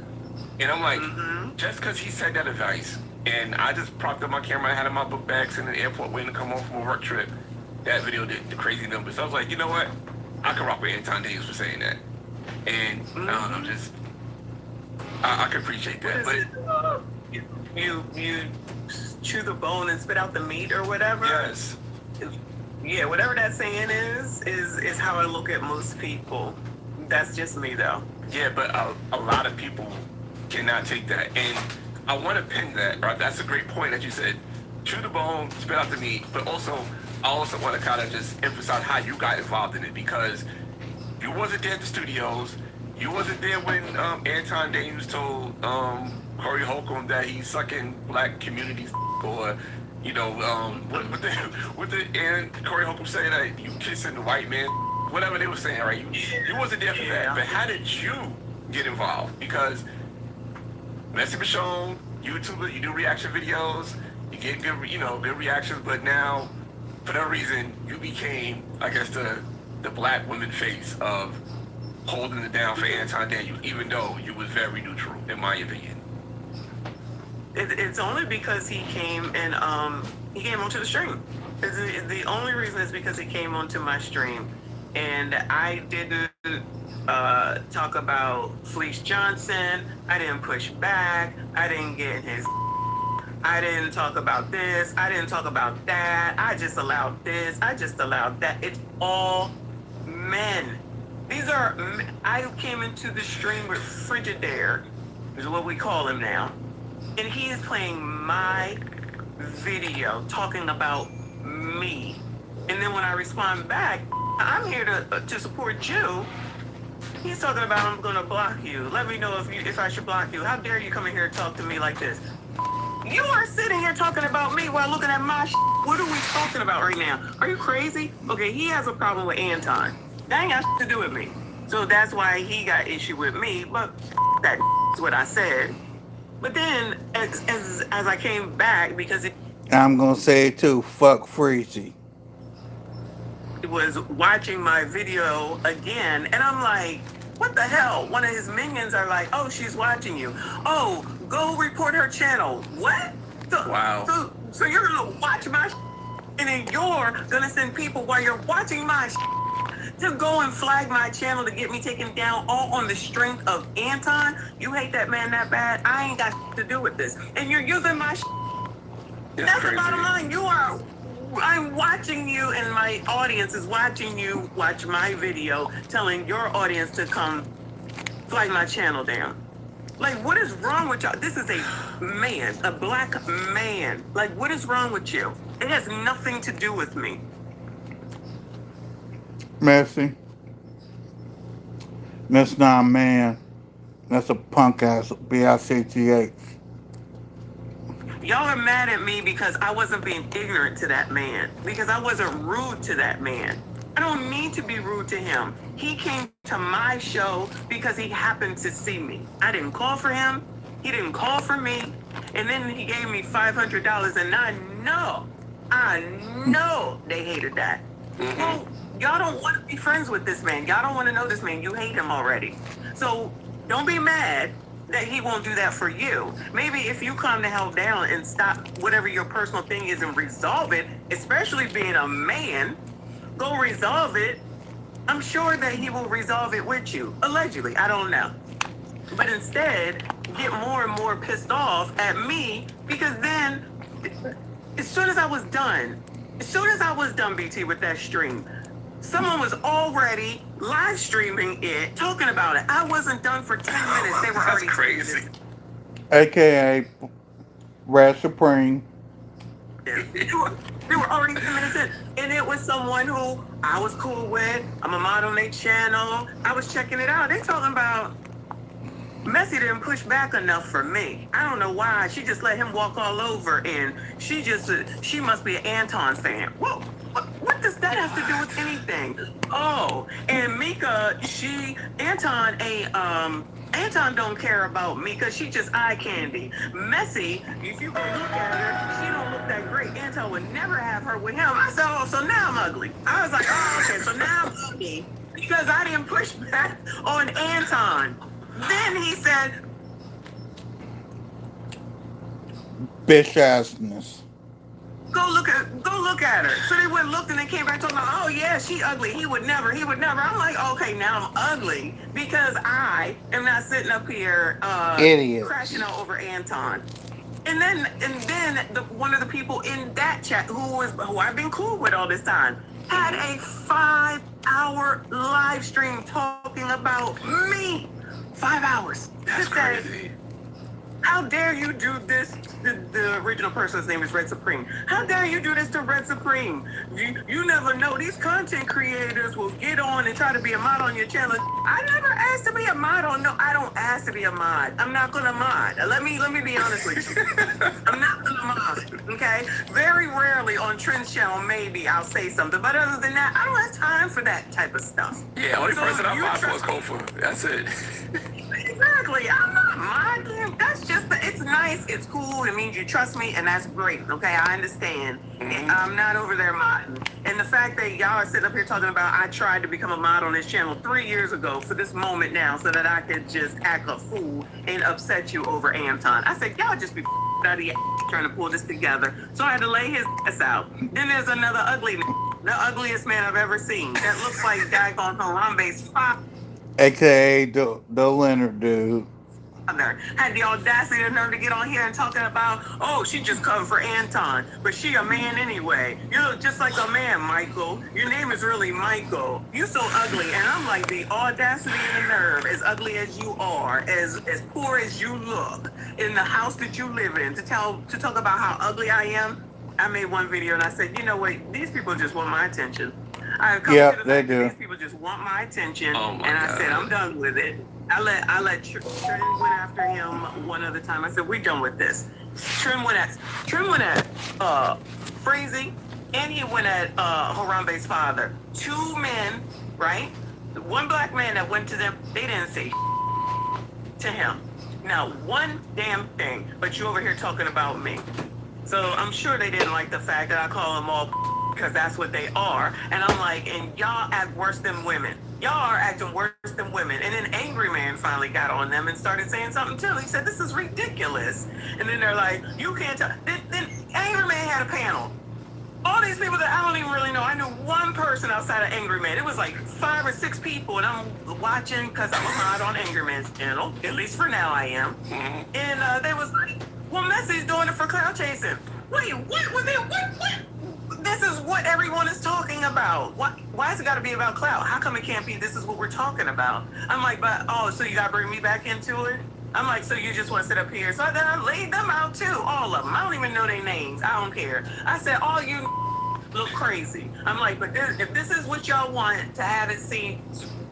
And I'm like, just because he said that advice, and I just propped up my camera, I had in my book bags in the airport waiting to come home from a work trip, that video did the crazy numbers. So I was like, you know what? I can rock with Anton Daniels for saying that. And I don't know, just, I can appreciate that. But you chew the bone and spit out the meat or whatever. yes. Yeah, whatever that saying is how I look at most people. That's just me, though. Yeah, but a lot of people cannot take that. And I want to pin that, right? That's a great point that you said. Chew the bone, spit out the meat. But also, I also want to kind of just emphasize how you got involved in it, because you wasn't there at the studios. You wasn't there when Anton Daniels told Corey Holcomb that he's sucking black communities, or, you know, what the and Corey Holcomb saying that you kissing the white man, whatever they were saying, right? You wasn't there for that. But how did you get involved? Because Messy Michonne, YouTuber, you do reaction videos, you get good, you know, good reactions, but now, for that reason, you became, I guess, the black woman face of holding it down for Anton Daniels, even though you was very neutral, in my opinion. It's only because he came onto the stream. The only reason is because he came onto my stream, and I didn't talk about Fleece Johnson. I didn't push back. I didn't get his. I didn't talk about this. I didn't talk about that. I just allowed this. I just allowed that. It's all men. These are. I came into the stream with Frigidaire, is what we call him now. And he is playing my video, talking about me. And then when I respond back, I'm here to support you. He's talking about, I'm gonna block you. Let me know if I should block you. How dare you come in here and talk to me like this? You are sitting here talking about me while looking at my What are we talking about right now? Are you crazy? Okay, he has a problem with Anton. That ain't got to do with me. So that's why he got issue with me, but that is what I said. But then, as I came back, because I'm gonna say it too. Fuck Freezy. He was watching my video again, and I'm like, what the hell? One of his minions are like, oh, she's watching you. Oh, go report her channel. What? Wow. So you're gonna watch my and then you're gonna send people while you're watching my to go and flag my channel to get me taken down, all on the strength of Anton? You hate that man that bad? I ain't got to do with this. And you're using my That's crazy. the bottom line. I'm watching you, and my audience is watching you watch my video, telling your audience to come flag my channel down. Like, what is wrong with y'all? This is a man, a black man. Like, what is wrong with you? It has nothing to do with me. Messy. That's not a man. That's a punk ass B-I-C-T-H. Y'all are mad at me because I wasn't being ignorant to that man, because I wasn't rude to that man. I don't need to be rude to him. He came to my show because he happened to see me. I didn't call for him. He didn't call for me. And then he gave me $500, and I know they hated that. Well, y'all don't want to be friends with this man. Y'all don't want to know this man. You hate him already. So don't be mad that he won't do that for you. Maybe if you calm the hell down and stop whatever your personal thing is and resolve it, especially being a man, go resolve it I'm sure that he will resolve it with you. Allegedly, I don't know. But instead, get more and more pissed off at me because then, as soon as I was done, BT, with that stream, someone was already live streaming it, talking about it. I wasn't done for 10 minutes. They were That's already crazy. AKA Red Supreme. They were already 10 minutes in. And it was someone who I was cool with. I'm a mod on their channel. I was checking it out. They talking about Messy didn't push back enough for me. I don't know why. She just let him walk all over, and she must be an Anton fan. Whoa. What does that have to do with anything? Oh, and Mika, Anton don't care about Mika. She just eye candy. Messy, if you go look at her, she don't look that great. Anton would never have her with him. I said, oh, so now I'm ugly. I was like, oh, okay, so now I'm ugly because I didn't push back on Anton. Then he said, Bitch assness. go look at her. So they went and looked and they came back talking about, oh yeah, she ugly. He would never. I'm like, okay, now I'm ugly because I am not sitting up here Idiot. crashing out over Anton. And then one of the people in that chat who I've been cool with all this time had a 5-hour live stream talking about me. 5 hours. That's crazy. How dare you do this? The original person's name is Red Supreme. How dare you do this to Red Supreme? You never know. These content creators will get on and try to be a mod on your channel. I never asked to be a mod on. No, I don't ask to be a mod. I'm not gonna mod. Let me be honest with you. I'm not gonna mod. Okay. Very rarely on Trent's channel, maybe I'll say something, but other than that, I don't have time for that type of stuff. Yeah, only person I mod for is Kofa. That's it. Exactly. I'm not modding. That's just, it's nice. It's cool. It means you trust me, and that's great. Okay, I understand. I'm not over there modding. And the fact that y'all are sitting up here talking about I tried to become a mod on this channel 3 years ago for this moment now so that I could just act a fool and upset you over Anton. I said, y'all just be out of your trying to pull this together. So I had to lay his ass out. Then there's another ugly, the ugliest man I've ever seen. That looks like daggone Harambe's father. AKA the Leonard dude. Had the audacity and nerve to get on here and talking about, oh, she just come for Anton, but she a man anyway. You look just like a man, Michael. Your name is really Michael. You so ugly. And I'm like, the audacity and the nerve, as ugly as you are, as poor as you look, in the house that you live in, to talk about how ugly I am. I made one video and I said, you know what, these people just want my attention. Yeah, they do. These people just want my attention, Oh my and I God. said, I'm done with it. I let Trim went after him one other time. I said, we're done with this. Trim went at Freezy, and he went at Harambe's father. 2 men, right? One black man that went to them, they didn't say to him. Now, one damn thing, but you over here talking about me. So I'm sure they didn't like the fact that I call them all because that's what they are. And I'm like, and y'all act worse than women. Y'all are acting worse than women. And then Angry Man finally got on them and started saying something too. He said, this is ridiculous. And then they're like, you can't tell. Then Angry Man had a panel. All these people that I don't even really know. I knew one person outside of Angry Man. It was like 5 or 6 people. And I'm watching because I'm a mod on Angry Man's channel. At least for now I am. And they was like, well, Messy's doing it for cloud chasing. Wait, what? What? This is what everyone is talking about. Why has it got to be about clout? How come it can't be this is what we're talking about? I'm like, so you got to bring me back into it? I'm like, so you just want to sit up here? So then I laid them out too, all of them. I don't even know their names. I don't care. I said, all you look crazy. I'm like, but if this is what y'all want to have it seen,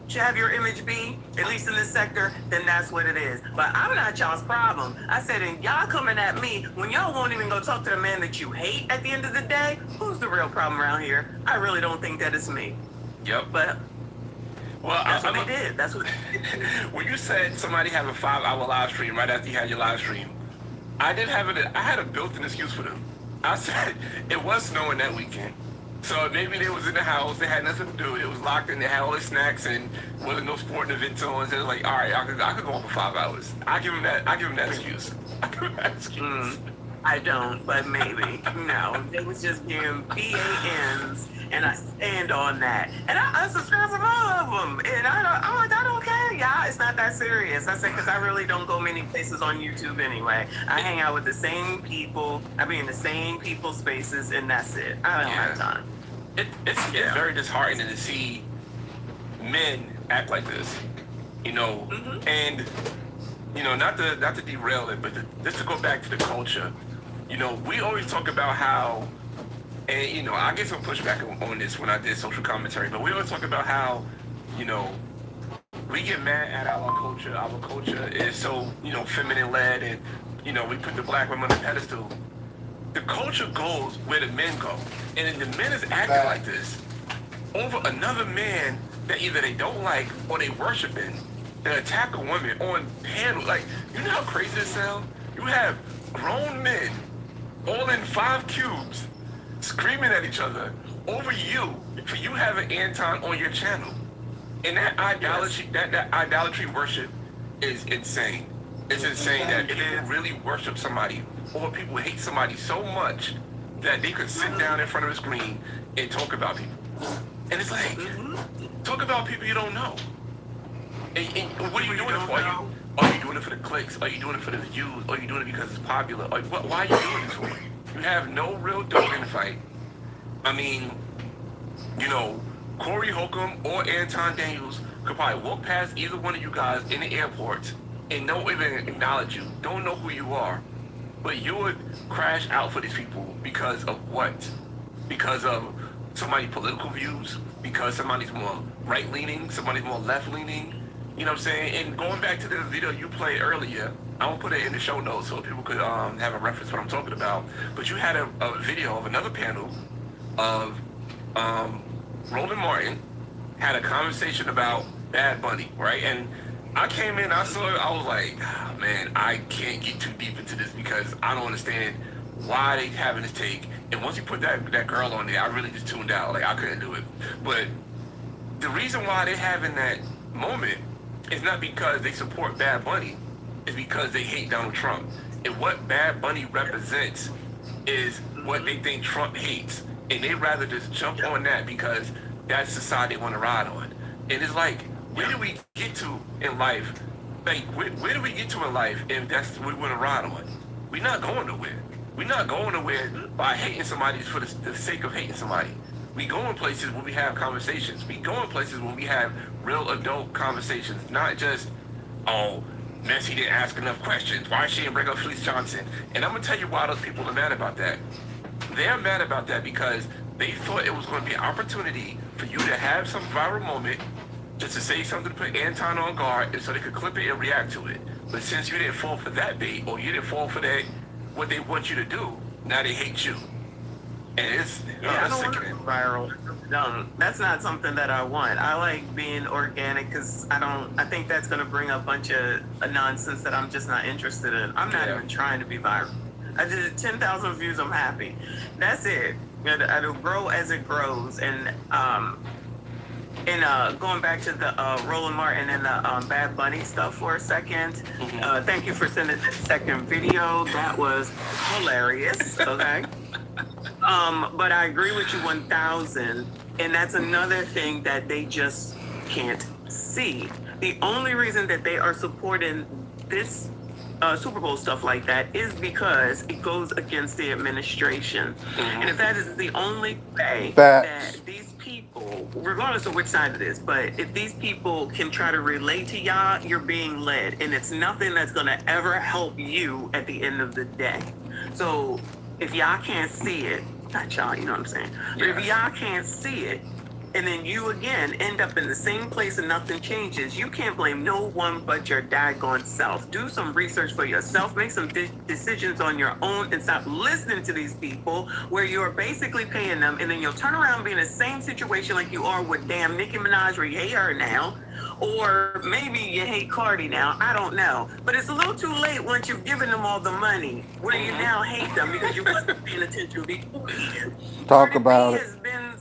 to have your image be, at least in this sector, then that's what it is. But I'm not y'all's problem. I said, and y'all coming at me when y'all won't even go talk to the man that you hate at the end of the day, who's the real problem around here? I really don't think that it's me. Yep. But well, that's what they did. That's what when you said somebody have a 5-hour live stream right after you had your live stream, I had a built-in excuse for them. I said it was snowing that weekend. So maybe they was in the house, they had nothing to do, it was locked in, they had all their snacks and wasn't no sporting events on, so they was like, all right, I could go on for 5 hours. I give them that excuse. I don't, but maybe. No, they was just giving BANs, and I stand on that. And I unsubscribe from all of them. And I'm like, I don't care, y'all. It's not that serious. I said, because I really don't go many places on YouTube anyway. I hang out with the same people. I be in the same people's spaces, and that's it. I don't have time. It's very disheartening to see men act like this, you know, and you know, not to derail it, but just to go back to the culture. You know, we always talk about how, and you know, I get some pushback on this when I did social commentary, but we always talk about how, you know, we get mad at our culture. Our culture is so, you know, feminine led, and you know, we put the black women on the pedestal. The culture goes where the men go, and if the men is acting like this over another man that either they don't like or they worshiping, that attack a woman on panel. Like, you know how crazy this sounds? You have grown men all in 5 cubes screaming at each other over you for you having Anton on your channel. And that idolatry, that idolatry worship is insane. It's insane that people really worship somebody, or people hate somebody so much that they could sit down in front of a screen and talk about people. And it's like, talk about people you don't know. And what are you doing it for? Are you doing it for the clicks? Are you doing it for the views? Are you doing it because it's popular? Why are you doing this for? You have no real dog in the fight. I mean, you know, Corey Holcomb or Anton Daniels could probably walk past either one of you guys in the airport and don't even acknowledge you, don't know who you are. But you would crash out for these people because of what? Because of somebody's political views? Because somebody's more right-leaning? Somebody's more left-leaning? You know what I'm saying? And going back to the video you played earlier, I won't put it in the show notes so people could have a reference what I'm talking about. But you had a video of another panel of Roland Martin had a conversation about Bad Bunny, right? And I came in, I saw it, I was like, oh, man, I can't get too deep into this because I don't understand why they having this take. And once you put that girl on there, I really just tuned out. Like, I couldn't do it. But the reason why they're having that moment is not because they support Bad Bunny. It's because they hate Donald Trump. And what Bad Bunny represents is what they think Trump hates. And they'd rather just jump on that because that's the side they want to ride on. And it's like, where do we get to in life? Like, where do we get to in life if that's what we want to ride on? We're not going nowhere. We're not going nowhere by hating somebody for the sake of hating somebody. We go in places where we have conversations. We go in places where we have real adult conversations, not just, oh, Messi didn't ask enough questions. Why she didn't bring up Felice Johnson? And I'm going to tell you why those people are mad about that. They're mad about that because they thought it was going to be an opportunity for you to have some viral moment just to say something to put Anton on guard and so they could clip it and react to it. But since you didn't fall for that bait or you didn't fall for that, what they want you to do, now they hate you. And it's I don't want to go viral. No, that's not something that I want. I like being organic because I think that's going to bring a bunch of nonsense that I'm just not interested in. I'm not even trying to be viral. I did 10,000 views. I'm happy. That's it. It'll grow as it grows. And going back to the Roland Martin and the Bad Bunny stuff for a second. Thank you for sending the second video. That was hilarious. Okay. But I agree with you 1,000, and that's another thing that they just can't see. The only reason that they are supporting this Super Bowl stuff like that is because it goes against the administration. And if that is the only way that these people, regardless of which side it is, but if these people can try to relate to y'all, you're being led, and it's nothing that's going to ever help you at the end of the day. So if y'all can't see it, not y'all, you know what I'm saying? But if y'all can't see it, and then you again end up in the same place and nothing changes, you can't blame no one but your daggone self. Do some research for yourself, make some decisions on your own, and stop listening to these people where you're basically paying them, and then you'll turn around and be in the same situation like you are with damn Nicki Minaj, where you hate her now, or maybe you hate Cardi now. I don't know. But it's a little too late once you've given them all the money, where you now hate them because you wasn't paying attention before. Talk about it. Has been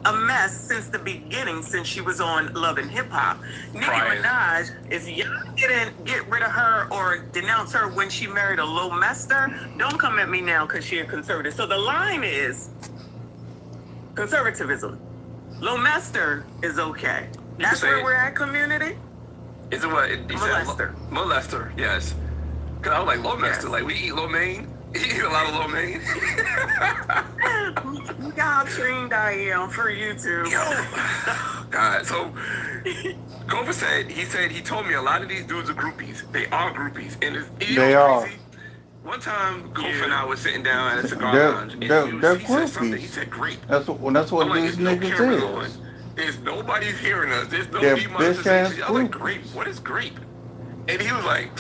a mess since the beginning, since she was on Love and Hip Hop. Nicki Right. Minaj, if y'all didn't get rid of her or denounce her when she married a low mester, don't come at me now because she's a conservative. So the line is conservatism. Low mester is okay. That's say where it. we're at, community. Is it what? You said Molester. Molester, yes. Because I was like, lo mester, Yes. like we eat lo mein. You eat a lot of lo mein. We got trained Diane for YouTube. God, so Gopher said he told me a lot of these dudes are groupies. They are groupies. And They are. One time, Gopher and I was sitting down at a cigar They're- lounge, and they're- they're he said something. groupies. He said, "Great." That's what I'm like, these "There's no cameras niggas on. is. There's nobody's hearing us. There's no They're demonetization." bitch-ass I was like, groupies. "Grape? What is grape?" And he was like,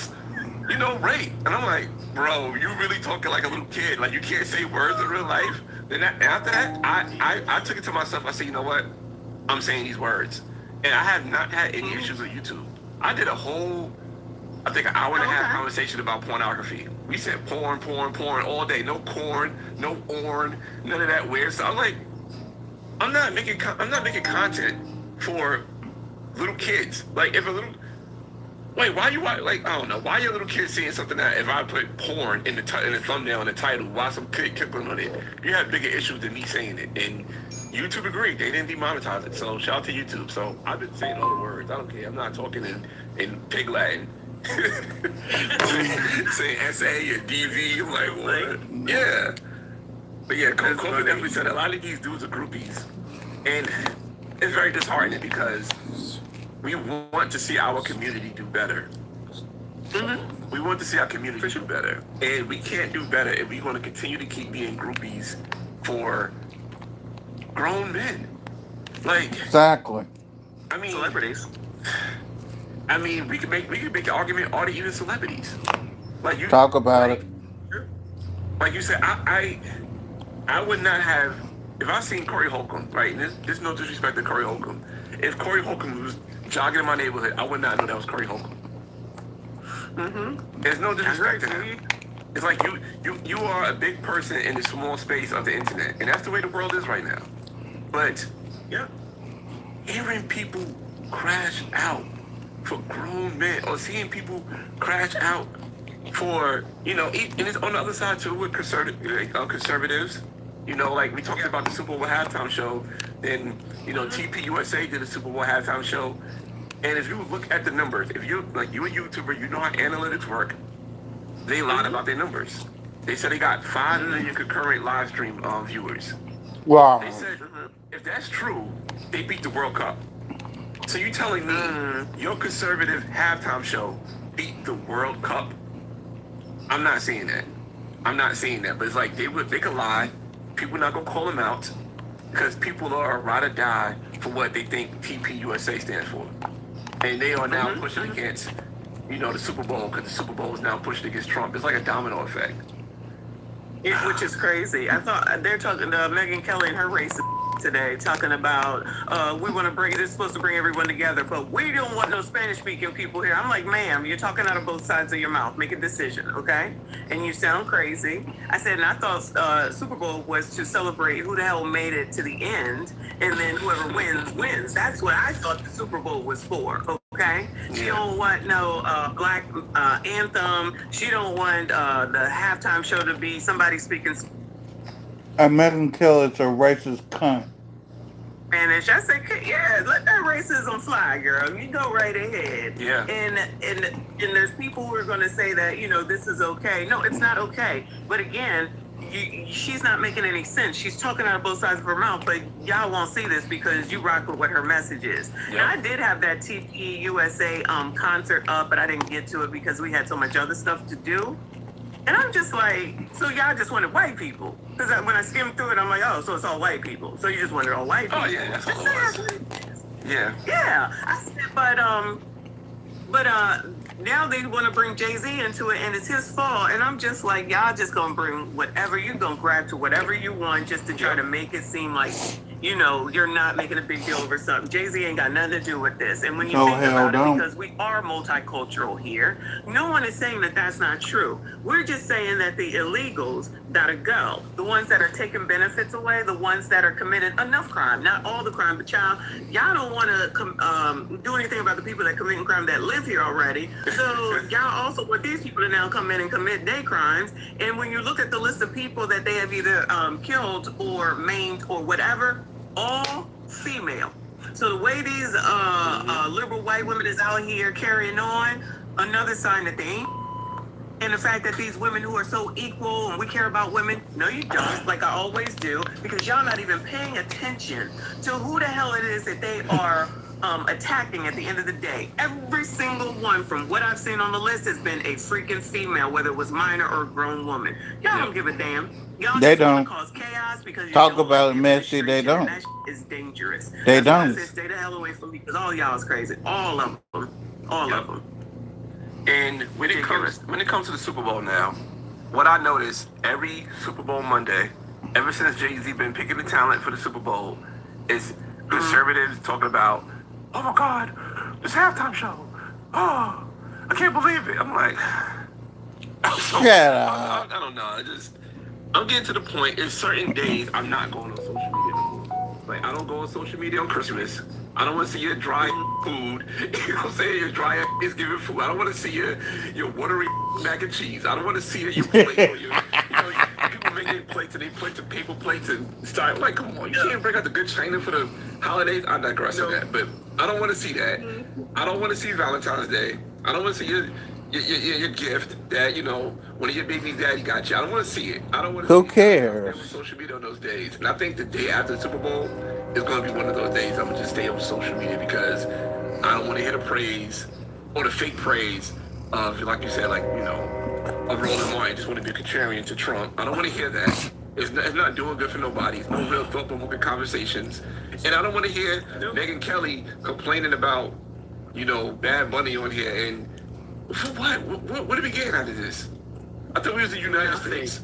"You know, rape." And I'm like, "Bro, you really talking like a little kid. Like you can't say words in real life." Then after that, I took it to myself. I said, "You know what? I'm saying these words." And I have not had any issues with YouTube. I did a whole, I think, an hour and a half Okay. conversation about pornography. We said porn all day. No corn, no orn, none of that weird stuff. I'm like, I'm not making content for little kids. Like if a little, wait, why you like I don't know, why your little kid seeing something that if I put porn in the thumbnail and the title, why some kid clicking on it? You have bigger issues than me saying it. And YouTube agreed. They didn't demonetize it. So shout out to YouTube. So I've been saying all the words. I don't care. I'm not talking in pig Latin. saying SA and DV. I'm like, what? Yeah. But yeah, Kofi definitely said a lot of these dudes are groupies. And it's very disheartening because we want to see our community do better. We want to see our community do better. And we can't do better if we're going to continue to keep being groupies for grown men. Like, Exactly. I mean, Celebrities. I mean, we could make an argument all the even celebrities. Like you Talk about it. Like you said, I would not have if I seen Corey Holcomb, right? And there's no disrespect to Corey Holcomb. If Corey Holcomb was jogging in my neighborhood, I would not know that was Corey Holcomb. There's no disrespect to him. It's like you are a big person in the small space of the internet, and that's the way the world is right now. But Yeah. hearing people crash out for grown men, or seeing people crash out for, and it's on the other side too with conservatives. Like we talked about the Super Bowl halftime show, then TP USA did a Super Bowl halftime show, and if you look at the numbers, if you a YouTuber, you know how analytics work. They lied about their numbers. They said they got 5 million concurrent live stream viewers. Wow. They said if that's true, they beat the World Cup. So you telling me your conservative halftime show beat the World Cup? I'm not seeing that. But it's like they could lie. People not gonna call them out because people are ride or die for what they think TP USA stands for, and they are now pushing against, the Super Bowl because the Super Bowl is now pushing against Trump. It's like a domino effect. Which is crazy. I thought they're talking to Megyn Kelly and her race today, talking about we want to bring. This is supposed to bring everyone together, but we don't want no Spanish-speaking people here. I'm like, ma'am, you're talking out of both sides of your mouth. Make a decision, okay? And you sound crazy. I said, and I thought Super Bowl was to celebrate who the hell made it to the end, and then whoever wins wins. That's what I thought the Super Bowl was for. Okay? She don't want no black anthem. She don't want the halftime show to be somebody speaking And Megyn Kelly's a racist cunt. Spanish. I said, yeah, let that racism fly, girl. You go right ahead. Yeah. And there's people who are going to say that, this is okay. No, it's not okay. But again, she's not making any sense. She's talking out of both sides of her mouth, but y'all won't see this because you rock with what her message is. Yeah. Now, I did have that TP USA concert up, but I didn't get to it because we had so much other stuff to do. And I'm just like, so y'all just wanted white people? Because when I skimmed through it, I'm like, oh, so it's all white people. So you just wanted all white people. Oh yeah, that's all it was. Yeah. Yeah. I said, but now they want to bring Jay-Z into it, and it's his fault. And I'm just like, y'all just gonna bring whatever, you're gonna grab to whatever you want just to try to make it seem like, you're not making a big deal over something. Jay-Z ain't got nothing to do with this. And when you think about it, because we are multicultural here, no one is saying that that's not true. We're just saying that the illegals gotta go. The ones that are taking benefits away, the ones that are committing enough crime, not all the crime, but y'all don't want to do anything about the people that committing crime that live here already. So y'all also want these people to now come in and commit their crimes. And when you look at the list of people that they have either killed or maimed or whatever, all female. So the way these liberal white women is out here carrying on, another sign that they ain't. And the fact that these women who are so equal and we care about women, no you don't, like I always do, because y'all not even paying attention to who the hell it is that they are attacking at the end of the day. Every single one from what I've seen on the list has been a freaking female, whether it was minor or grown woman. Y'all don't give a damn. Y'all They just want don't. to cause chaos because you Talk don't about like it messy, they administration, don't. and that is dangerous. They That's why I don't. said stay the hell away from me because all y'all is crazy. All of them. All Yep. of them. And when it comes to the Super Bowl now, what I noticed every Super Bowl Monday, ever since Jay-Z been picking the talent for the Super Bowl, is conservatives talking about, oh my God, this halftime show. Oh, I can't believe it. I'm like, Shut up. I don't know. I'm getting to the point. In certain days, I'm not going on social media no more. Like, I don't go on social media on Christmas. I don't want to see your dry food. You know what I'm saying? Your dry Thanksgiving food. I don't want to see your watery mac and cheese. I don't want to see your plate. Or people make their plates and they plate to paper plates and start like, come on, you can't bring out the good china for the holidays. I digress on that, but I don't want to see that. I don't want to see Valentine's Day. I don't want to see your gift that one of your baby's daddy got you. I don't want to see it. I don't want to. Who see cares? social media on those days, and I think the day after the Super Bowl is going to be one of those days I'm gonna just stay on social media because I don't want to hear the praise or the fake praise of, like you said, of Roland Martin just want to be a contrarian to Trump. I don't want to hear that. It's not doing good for nobody. It's no real thought-provoking conversations, and I don't want to hear Megyn Kelly complaining about Bad Bunny on here. And for what? What are we getting out of this? I thought we was the United States.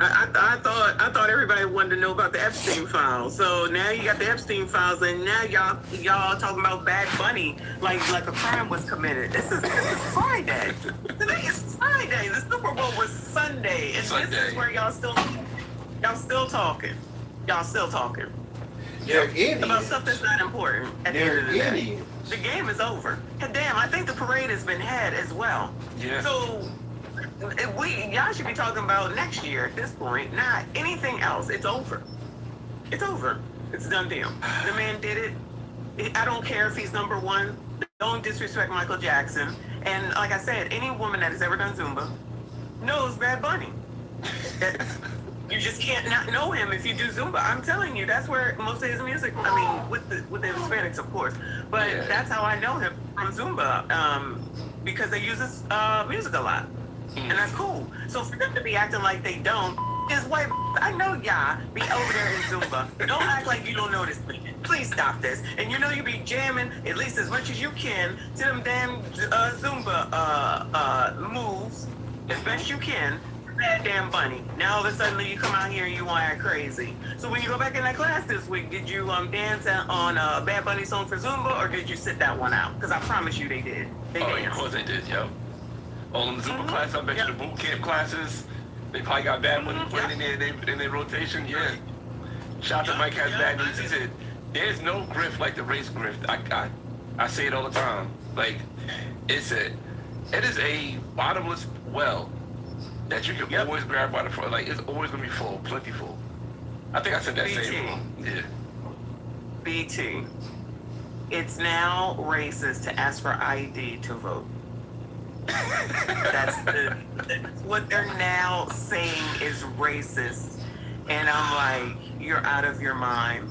I thought everybody wanted to know about the Epstein files. So now you got the Epstein files, and now y'all talking about Bad Bunny like a crime was committed. This is Friday. Today is Friday. The Super Bowl was Sunday, and this is where y'all still talking. Y'all still talking. They're idiots. About stuff that's not important at the end of the day. The game is over. And damn, I think the parade has been had as well. Yeah. So y'all should be talking about next year at this point, not anything else. It's over. It's over. It's a done deal. The man did it. I don't care if he's number one. Don't disrespect Michael Jackson. And like I said, any woman that has ever done Zumba knows Bad Bunny. You just can't not know him if you do Zumba. I'm telling you, that's where most of his music, with the Hispanics, of course, but that's how I know him, from Zumba, because they use his music a lot. And that's cool. So for them to be acting like they don't is white. I know y'all be over there in Zumba. Don't act like you don't know this. Please stop this. And you be jamming at least as much as you can to them damn Zumba moves as best you can. Bad damn Bunny. Now all of a sudden you come out here and you want to act crazy. So when you go back in that class this week, did you dance on a Bad Bunny song for Zumba, or did you sit that one out? Because I promise you they did. They danced. Of course they did, yo. All in the Zumba class, I bet you the boot camp classes, they probably got Bad Bunny playing in their rotation. Yeah. Shout out to Mike Has Bad News. He said, there's no grift like the race grift. I say it all the time. Like, it is a bottomless well that you can always grab by the front. Like, it's always going to be full, plenty full. I think I said that same wrong. Yeah. BT. It's now racist to ask for ID to vote. That's what they're now saying is racist. And I'm like, you're out of your mind.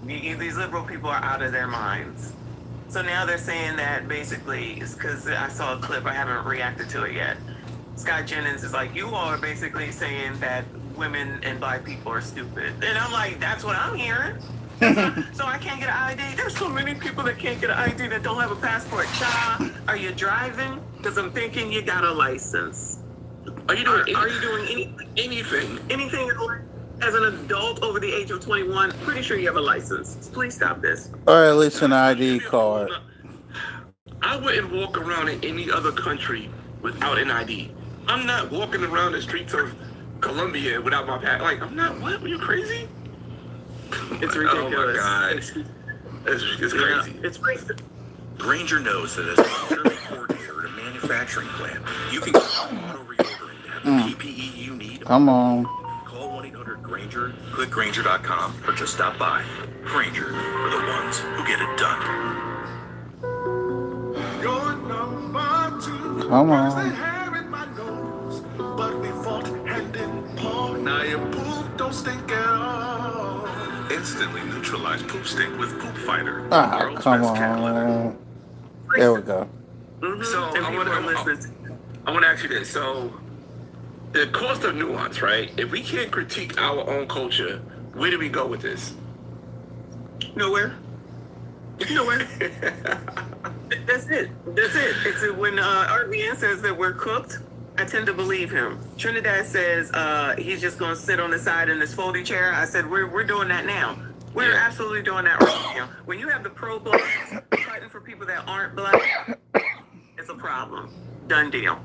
These liberal people are out of their minds. So now they're saying that basically, it's because I saw a clip, I haven't reacted to it yet. Scott Jennings is like, you all are basically saying that women and black people are stupid. And I'm like, that's what I'm hearing. So I can't get an ID. There's so many people that can't get an ID that don't have a passport. Child, are you driving? Because I'm thinking you got a license. Are you doing anything as an adult over the age of 21? Pretty sure you have a license. Please stop this. Or at least an ID card. I wouldn't walk around in any other country without an ID. I'm not walking around the streets of Colombia without my pass. Like, I'm not. What? Are you crazy? It's Oh ridiculous. my god, it's crazy. It's crazy. Granger knows that as a procurement coordinator at a manufacturing plant, you can get auto reordering to have the PPE you need. Come on. Call 1-800-GRANGER, click Granger.com, or just stop by. Granger, for the ones who get it done. You're number 2. Come on. Burns the hair in my nose, but we fought hand in paw. Now your poop don't stink at all. Instantly neutralize poop stink with Poop Fighter. Ah, World's come best cat litter. on. There we go. So And I people are listening. want to ask you this. So the cost of nuance, right? If we can't critique our own culture, where do we go with this? Nowhere. Nowhere. That's it. That's it. It's when RBN says that we're cooked, I tend to believe him. Trinidad says he's just going to sit on the side in this folding chair. I said, we're doing that now. We're Yeah. absolutely doing that right now. When you have the pro-blacks fighting for people that aren't black, it's a problem. Done deal.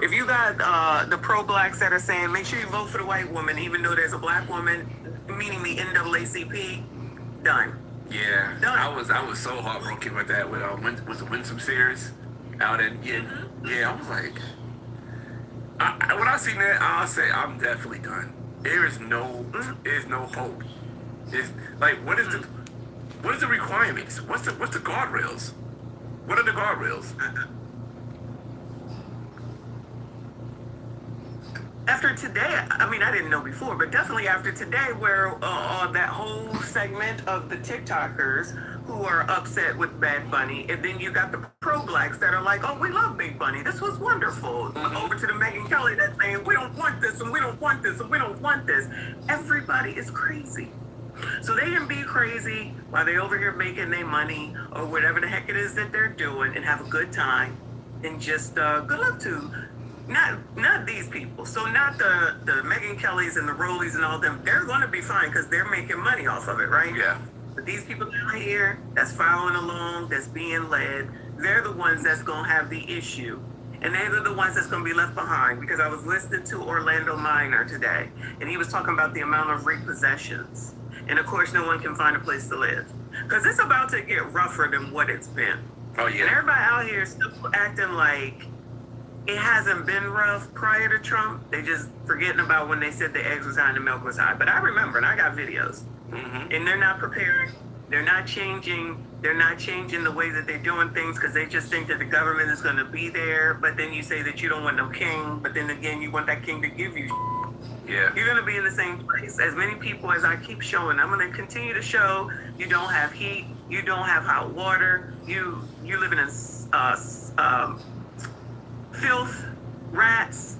If you got the pro-blacks that are saying, make sure you vote for the white woman, even though there's a black woman, meaning the NAACP, done. Yeah, Done. I was so heartbroken with that with the Winsome Sears out in yeah. I was like, when I seen that, I'll say I'm definitely done. There's no hope. It's like what is the requirements? What's the guardrails? What are the guardrails? After today, I mean, I didn't know before, but definitely after today, where that whole segment of the TikTokers who are upset with Bad Bunny, and then you got the pro-blacks that are like, oh, we love Big Bunny. This was wonderful. Over to the Megyn Kelly that's saying, we don't want this, and we don't want this, and we don't want this. Everybody is crazy. So they can be crazy while they over here making their money or whatever the heck it is that they're doing and have a good time and just good luck to not these people. So not the Megyn Kellys and the Rollies and all them. They're going to be fine because they're making money off of it, right? Yeah. But these people down here that's following along, that's being led, they're the ones that's going to have the issue. And they're the ones that's going to be left behind, because I was listening to Orlando Minor today, and he was talking about the amount of repossessions. And of course, no one can find a place to live. Because it's about to get rougher than what it's been. Oh And yeah. everybody out here is still acting like it hasn't been rough prior to Trump. They just forgetting about when they said the eggs was high and the milk was high. But I remember, and I got videos. Mm-hmm. And they're not preparing. They're not changing. They're not changing the way that they're doing things because they just think that the government is going to be there. But then you say that you don't want no king. But then again, you want that king to give you. Yeah. You're going to be in the same place. As many people as I keep showing, I'm going to continue to show you don't have heat. You don't have hot water. You living in filth, rats.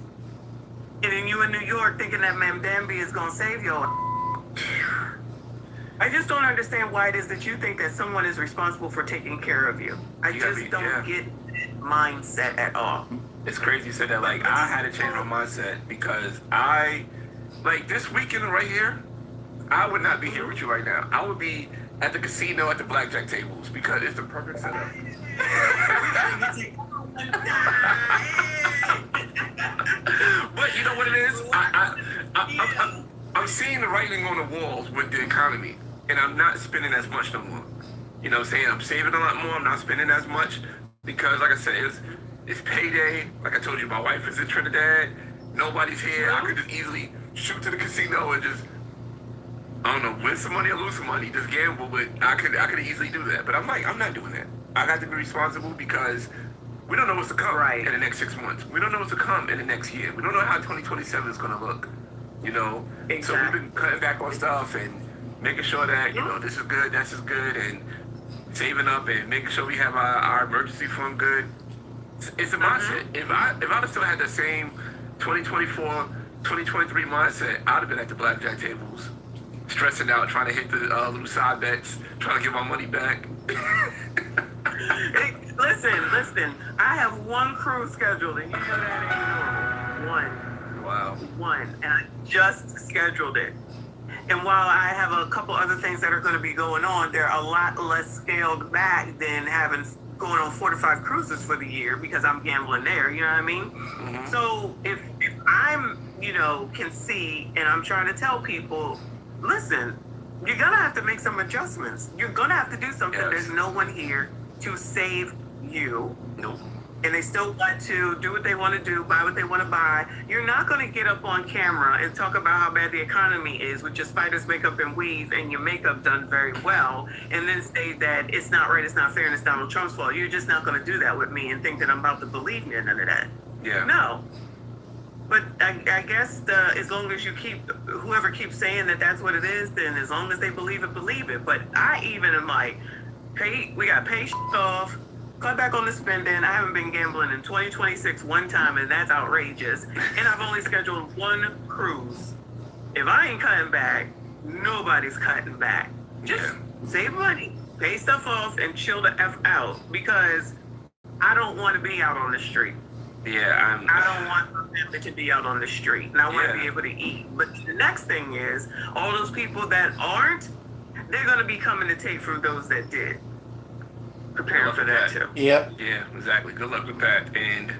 And then you in New York thinking that Ma'am Danby is going to save your. I just don't understand why it is that you think that someone is responsible for taking care of you. I You gotta just be- don't yeah. get that mindset at all. It's crazy you said that. Like, I had to change my mindset because like this weekend right here, I would not be here with you right now. I would be at the casino at the blackjack tables because it's the perfect setup. But you know what it is? I'm seeing the writing on the walls with the economy, and I'm not spending as much no more. You know what I'm saying? I'm saving a lot more. I'm not spending as much because, like I said, it's payday. Like I told you, my wife is in Trinidad. Nobody's here. I could just easily shoot to the casino and just, I don't know, win some money or lose some money, just gamble. But I could easily do that. But I'm not doing that. I got to be responsible because we don't know what's to come Right. in the next 6 months. We don't know what's to come in the next year. We don't know how 2027 is going to look. You know, so we've Exactly. been cutting back on stuff and making sure that, you know, this is good, this is good, and saving up and making sure we have our emergency fund good. It's a mindset. If I'd have still had the same 2024, 2023 mindset, I'd have been at the blackjack tables, stressing out, trying to hit the little side bets, trying to get my money back. Hey, listen. I have one cruise scheduled, and you know that ain't normal. One, and I just scheduled it. And while I have a couple other things that are going to be going on, they're a lot less scaled back than going on 4 to 5 cruises for the year because I'm gambling there. You know what I mean? Mm-hmm. So if I'm can see, and I'm trying to tell people, listen, you're gonna have to make some adjustments. You're gonna have to do something. Yes. There's no one here to save you. Nope. And they still want to do what they want to do, buy what they want to buy. You're not going to get up on camera and talk about how bad the economy is with your spider's makeup and weave and your makeup done very well, and then say that it's not right, it's not fair, and it's Donald Trump's fault. You're just not going to do that with me and think that I'm about to believe you in none of that. Yeah. No. But I guess as long as whoever keeps saying that that's what it is, then as long as they believe it, believe it. But I even am like, hey, we got to pay off. Cut back on the spending. I haven't been gambling in 2026 one time, and that's outrageous. And I've only scheduled one cruise. If I ain't cutting back, nobody's cutting back. Just save money, pay stuff off, and chill the F out, because I don't want to be out on the street. Yeah, I don't want my family to be out on the street, and I want to be able to eat. But the next thing is, all those people that aren't, they're going to be coming to take from those that did. Prepare for that too. Yep. Yeah, exactly. Good luck with that. And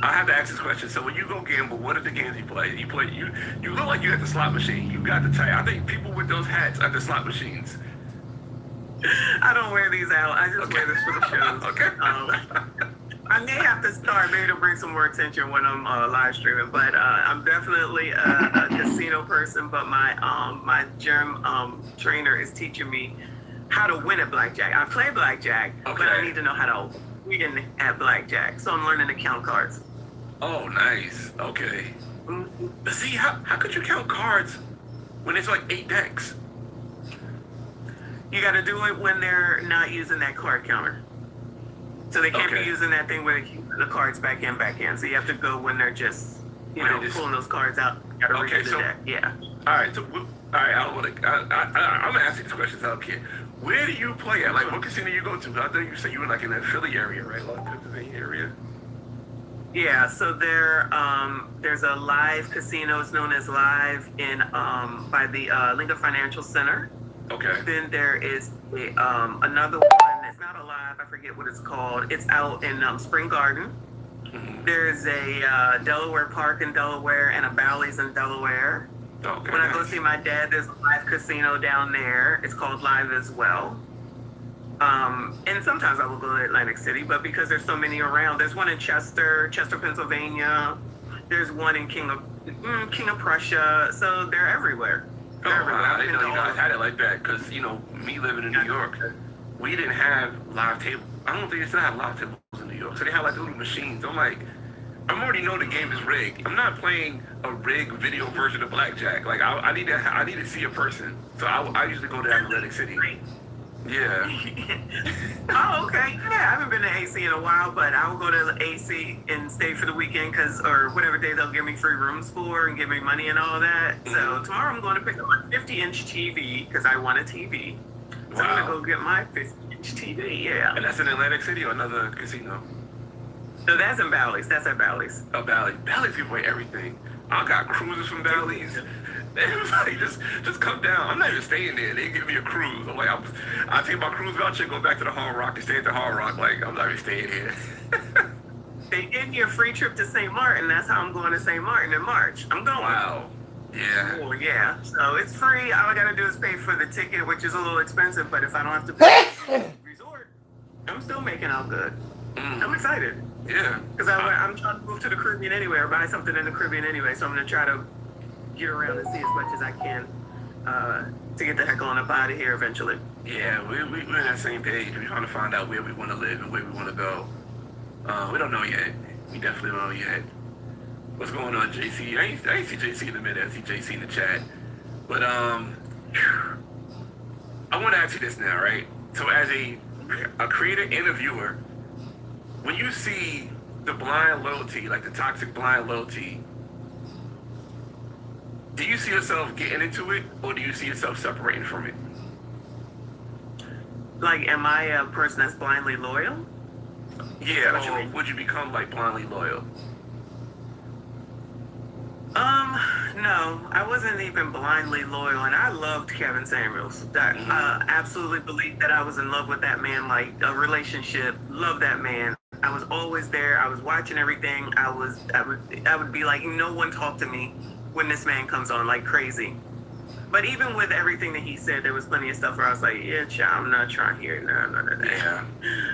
I have to ask this question. So when you go gamble, what are the games you play? You look like you at the slot machine. You got the type. I think people with those hats at the slot machines. I don't wear these out. I just wear this for the shows. Okay. I may have to start, maybe to bring some more attention when I'm live streaming. But I'm definitely a casino person. But my gym trainer is teaching me how to win at blackjack. I play blackjack, but I need to know how to win at blackjack. So I'm learning to count cards. Oh, nice. Okay. But see, how could you count cards when it's like 8 decks? You got to do it when they're not using that card counter. So they can't be using that thing where they keep the cards back in. So you have to go when they're just, pulling those cards out. You got to read the deck. Yeah. All right. So, I don't want to. I'm gonna ask you these questions out here. Where do you play at? Like, what casino you go to? I thought you said you were like in the Philly area, right? Like Pennsylvania area. Yeah. So there's a Live casino. It's known as Live in by the Lincoln Financial Center. Okay. Then there is another one. It's not a Live. I forget what it's called. It's out in Spring Garden. Mm-hmm. There's a Delaware Park in Delaware and a Bally's in Delaware. Okay. When I go see my dad, there's a Live casino down there. It's called Live as well. And sometimes I will go to Atlantic City, but because there's so many around, there's one in Chester, Pennsylvania. There's one in King of Prussia. So they're everywhere. Oh, wow. I didn't know you guys had it like that. Because, me living in New York, we didn't have live tables. I don't think they still have live tables in New York. So they have like the little machines. I'm like, I already know the game is rigged. I'm not playing a rigged video version of blackjack. Like I need to see a person. So I usually go to Atlantic City. Yeah. Oh, okay. Yeah, I haven't been to AC in a while, but I will go to AC and stay for the weekend or whatever day they'll give me free rooms for and give me money and all that. Mm-hmm. So tomorrow I'm going to pick up my 50-inch TV because I want a TV. So I'm going to go get my 50-inch TV, yeah. And that's in Atlantic City or another casino? No, that's in Bally's. That's at Bally's. Oh, Bally's. Bally's give away everything. I got cruises from Bally's. They was like, just come down. I'm not even staying there. They give me a cruise. I'm like, I take my cruise voucher and go back to the Hard Rock and stay at the Hard Rock. Like, I'm not even staying here. They give me a free trip to St. Martin. That's how I'm going to St. Martin in March. I'm going. Wow. Yeah. Oh, yeah. So it's free. All I got to do is pay for the ticket, which is a little expensive. But if I don't have to pay for the resort, I'm still making out good. I'm excited. Yeah. Because I'm trying to move to the Caribbean anyway, or buy something in the Caribbean anyway. So I'm going to try to get around and see as much as I can to get the heck on up out of here eventually. Yeah, we're on that same page. We're trying to find out where we want to live and where we want to go. We don't know yet. We definitely don't know yet. What's going on, JC? I ain't see JC in a minute. I see JC in the chat. But I want to ask you this now, right? So as a creator and a viewer, when you see the blind loyalty, like the toxic blind loyalty, do you see yourself getting into it, or do you see yourself separating from it? Like, am I a person that's blindly loyal? Yeah, or would you become like blindly loyal? No, I wasn't even blindly loyal, and I loved Kevin Samuels. I absolutely believed that I was in love with that man, like a relationship. Love that man. I was always there. I was watching everything. I would be like, no one talk to me when this man comes on like crazy. But even with everything that he said, there was plenty of stuff where I was like, yeah, child, I'm not trying to hear none of that. Yeah.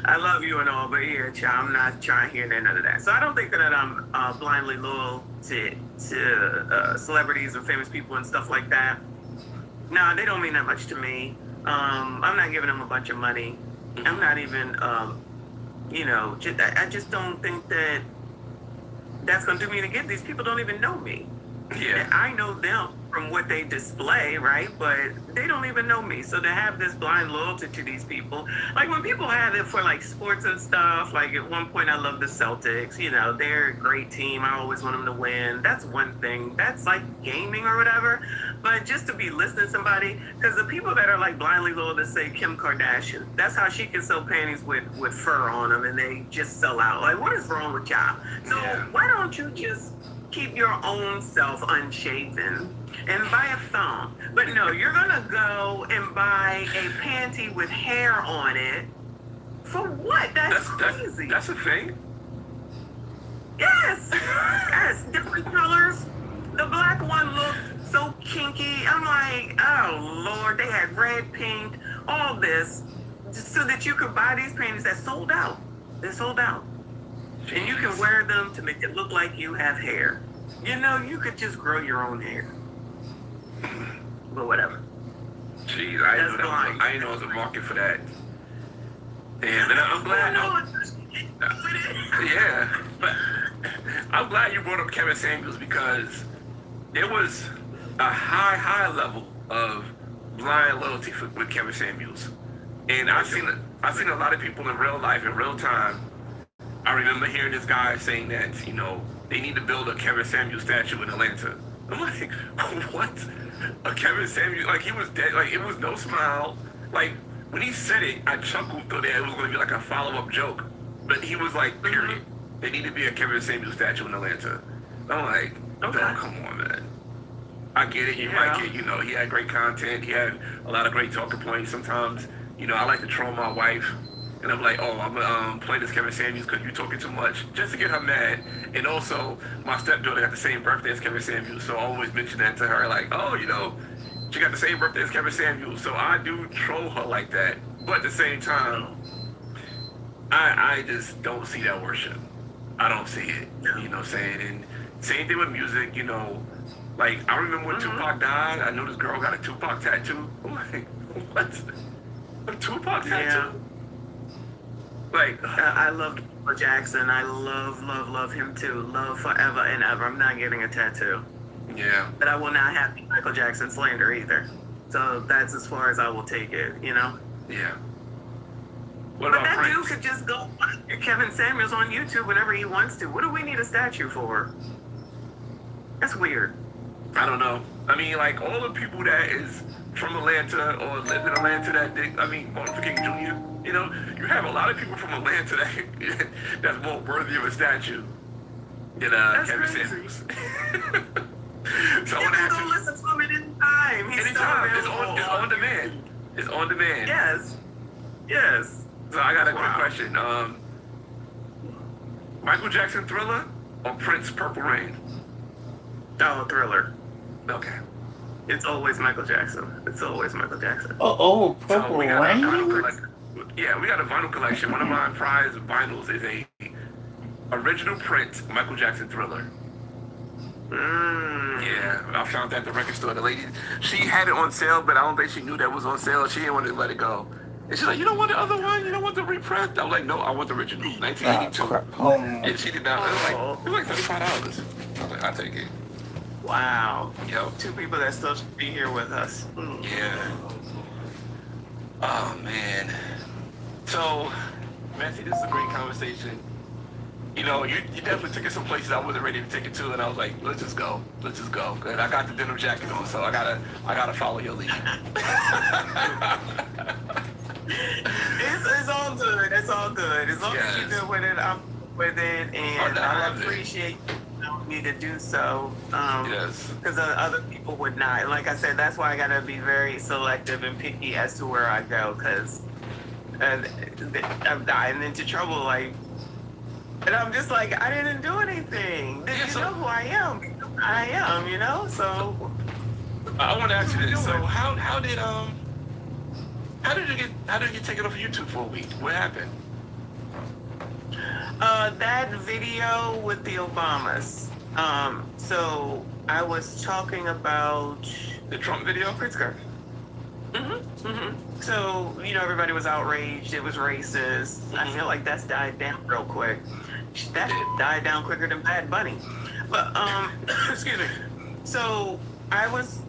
I love you and all, but yeah, child, I'm not trying to hear none of that. So I don't think that I'm blindly loyal to celebrities or famous people and stuff like that. No, they don't mean that much to me. I'm not giving them a bunch of money. I'm not even, I just don't think that that's going to do me any good. These people don't even know me. Yeah. I know them from what they display, right? But they don't even know me. So to have this blind loyalty to these people, like when people have it for like sports and stuff, like at one point I love the Celtics, they're a great team. I always want them to win. That's one thing. That's like gaming or whatever. But just to be listening to somebody, because the people that are like blindly loyal to say Kim Kardashian, that's how she can sell panties with fur on them and they just sell out. Like, what is wrong with y'all? So why don't you just keep your own self unshaven and buy a thong? But no, you're gonna go and buy a panty with hair on it. For what? That's crazy. That's a thing. Yes. Yes. Different colors. The black one looked so kinky. I'm like, oh Lord, they had red, pink, all this, just so that you could buy these panties that sold out. They're sold out. And you can wear them to make it look like you have hair. You could just grow your own hair. But whatever. Jeez, I didn't know there was a market for that. Damn, and I'm glad. Yeah, but I'm glad you brought up Kevin Samuels because there was a high level of blind loyalty with Kevin Samuels, and I've seen a lot of people in real life, in real time. I remember hearing this guy saying that, they need to build a Kevin Samuels statue in Atlanta. I'm like, what? A Kevin Samuels? Like, he was dead. Like, it was no smile. Like, when he said it, I chuckled through that it was going to be like a follow-up joke. But he was like, period. There need to be a Kevin Samuels statue in Atlanta. I'm like, okay. Oh, come on, man. I get it. You like it. He had great content. He had a lot of great talking points. Sometimes, I like to troll my wife. And I'm like, oh, I'm going to play this Kevin Samuels because you're talking too much, just to get her mad. And also, my stepdaughter got the same birthday as Kevin Samuels, so I always mention that to her, like, oh, she got the same birthday as Kevin Samuels, so I do troll her like that. But at the same time, I just don't see that worship. I don't see it, you know what I'm saying? And same thing with music, like, I remember when Tupac died, I know this girl got a Tupac tattoo. I'm like, what? A Tupac tattoo? Like, I loved Michael Jackson. I love him too. Love forever and ever. I'm not getting a tattoo. Yeah. But I will not have Michael Jackson slander either. So that's as far as I will take it, Yeah. What but about that Prince? dude could just go watch Kevin Samuels on YouTube whenever he wants to. What do we need a statue for? That's weird. I don't know. I mean, like, all the people that is from Atlanta or live in Atlanta Martin Luther King Jr., you have a lot of people from Atlanta that's more worthy of a statue than Kevin Samuels. So you can go listen to him at any time. Anytime. It's on demand. It's on demand. Yes. So I got a quick question. Michael Jackson Thriller or Prince Purple Rain? Oh, Thriller. Okay. It's always Michael Jackson. Purple Rain? Yeah, we got a vinyl collection. One of my prized vinyls is a original print Michael Jackson Thriller. Yeah, I found that at the record store. The lady, she had it on sale, but I don't think she knew that was on sale. She didn't want to let it go. And she's like, you don't want the other one? You don't want the reprint? I was like, no, I want the original, 1982. And she did not. It was like $35. I was like, I'll take it. Wow. Yo. Two people that still should be here with us. Yeah. Oh, man. So, Matthew, this is a great conversation. You definitely took it some places I wasn't ready to take it to, and I was like, let's just go. And I got the denim jacket on, so I gotta follow your lead. It's all good. It's all good. As long as you're good with it, I'm with it, and I appreciate you allowing me to do so. Because other people would not. Like I said, that's why I gotta be very selective and picky as to where I go, because I've gotten into trouble. Like, And I'm just like, I didn't do anything. Did you know who I am? I am, you know. So I want to ask you this. So how did you get taken off of YouTube for a week? What happened? that video with the Obamas. So I was talking about The Trump video? Pritzker. So, you know, everybody was outraged. It was racist. I feel like that's died down real quick. That died down quicker than Bad Bunny. But, excuse me. So I was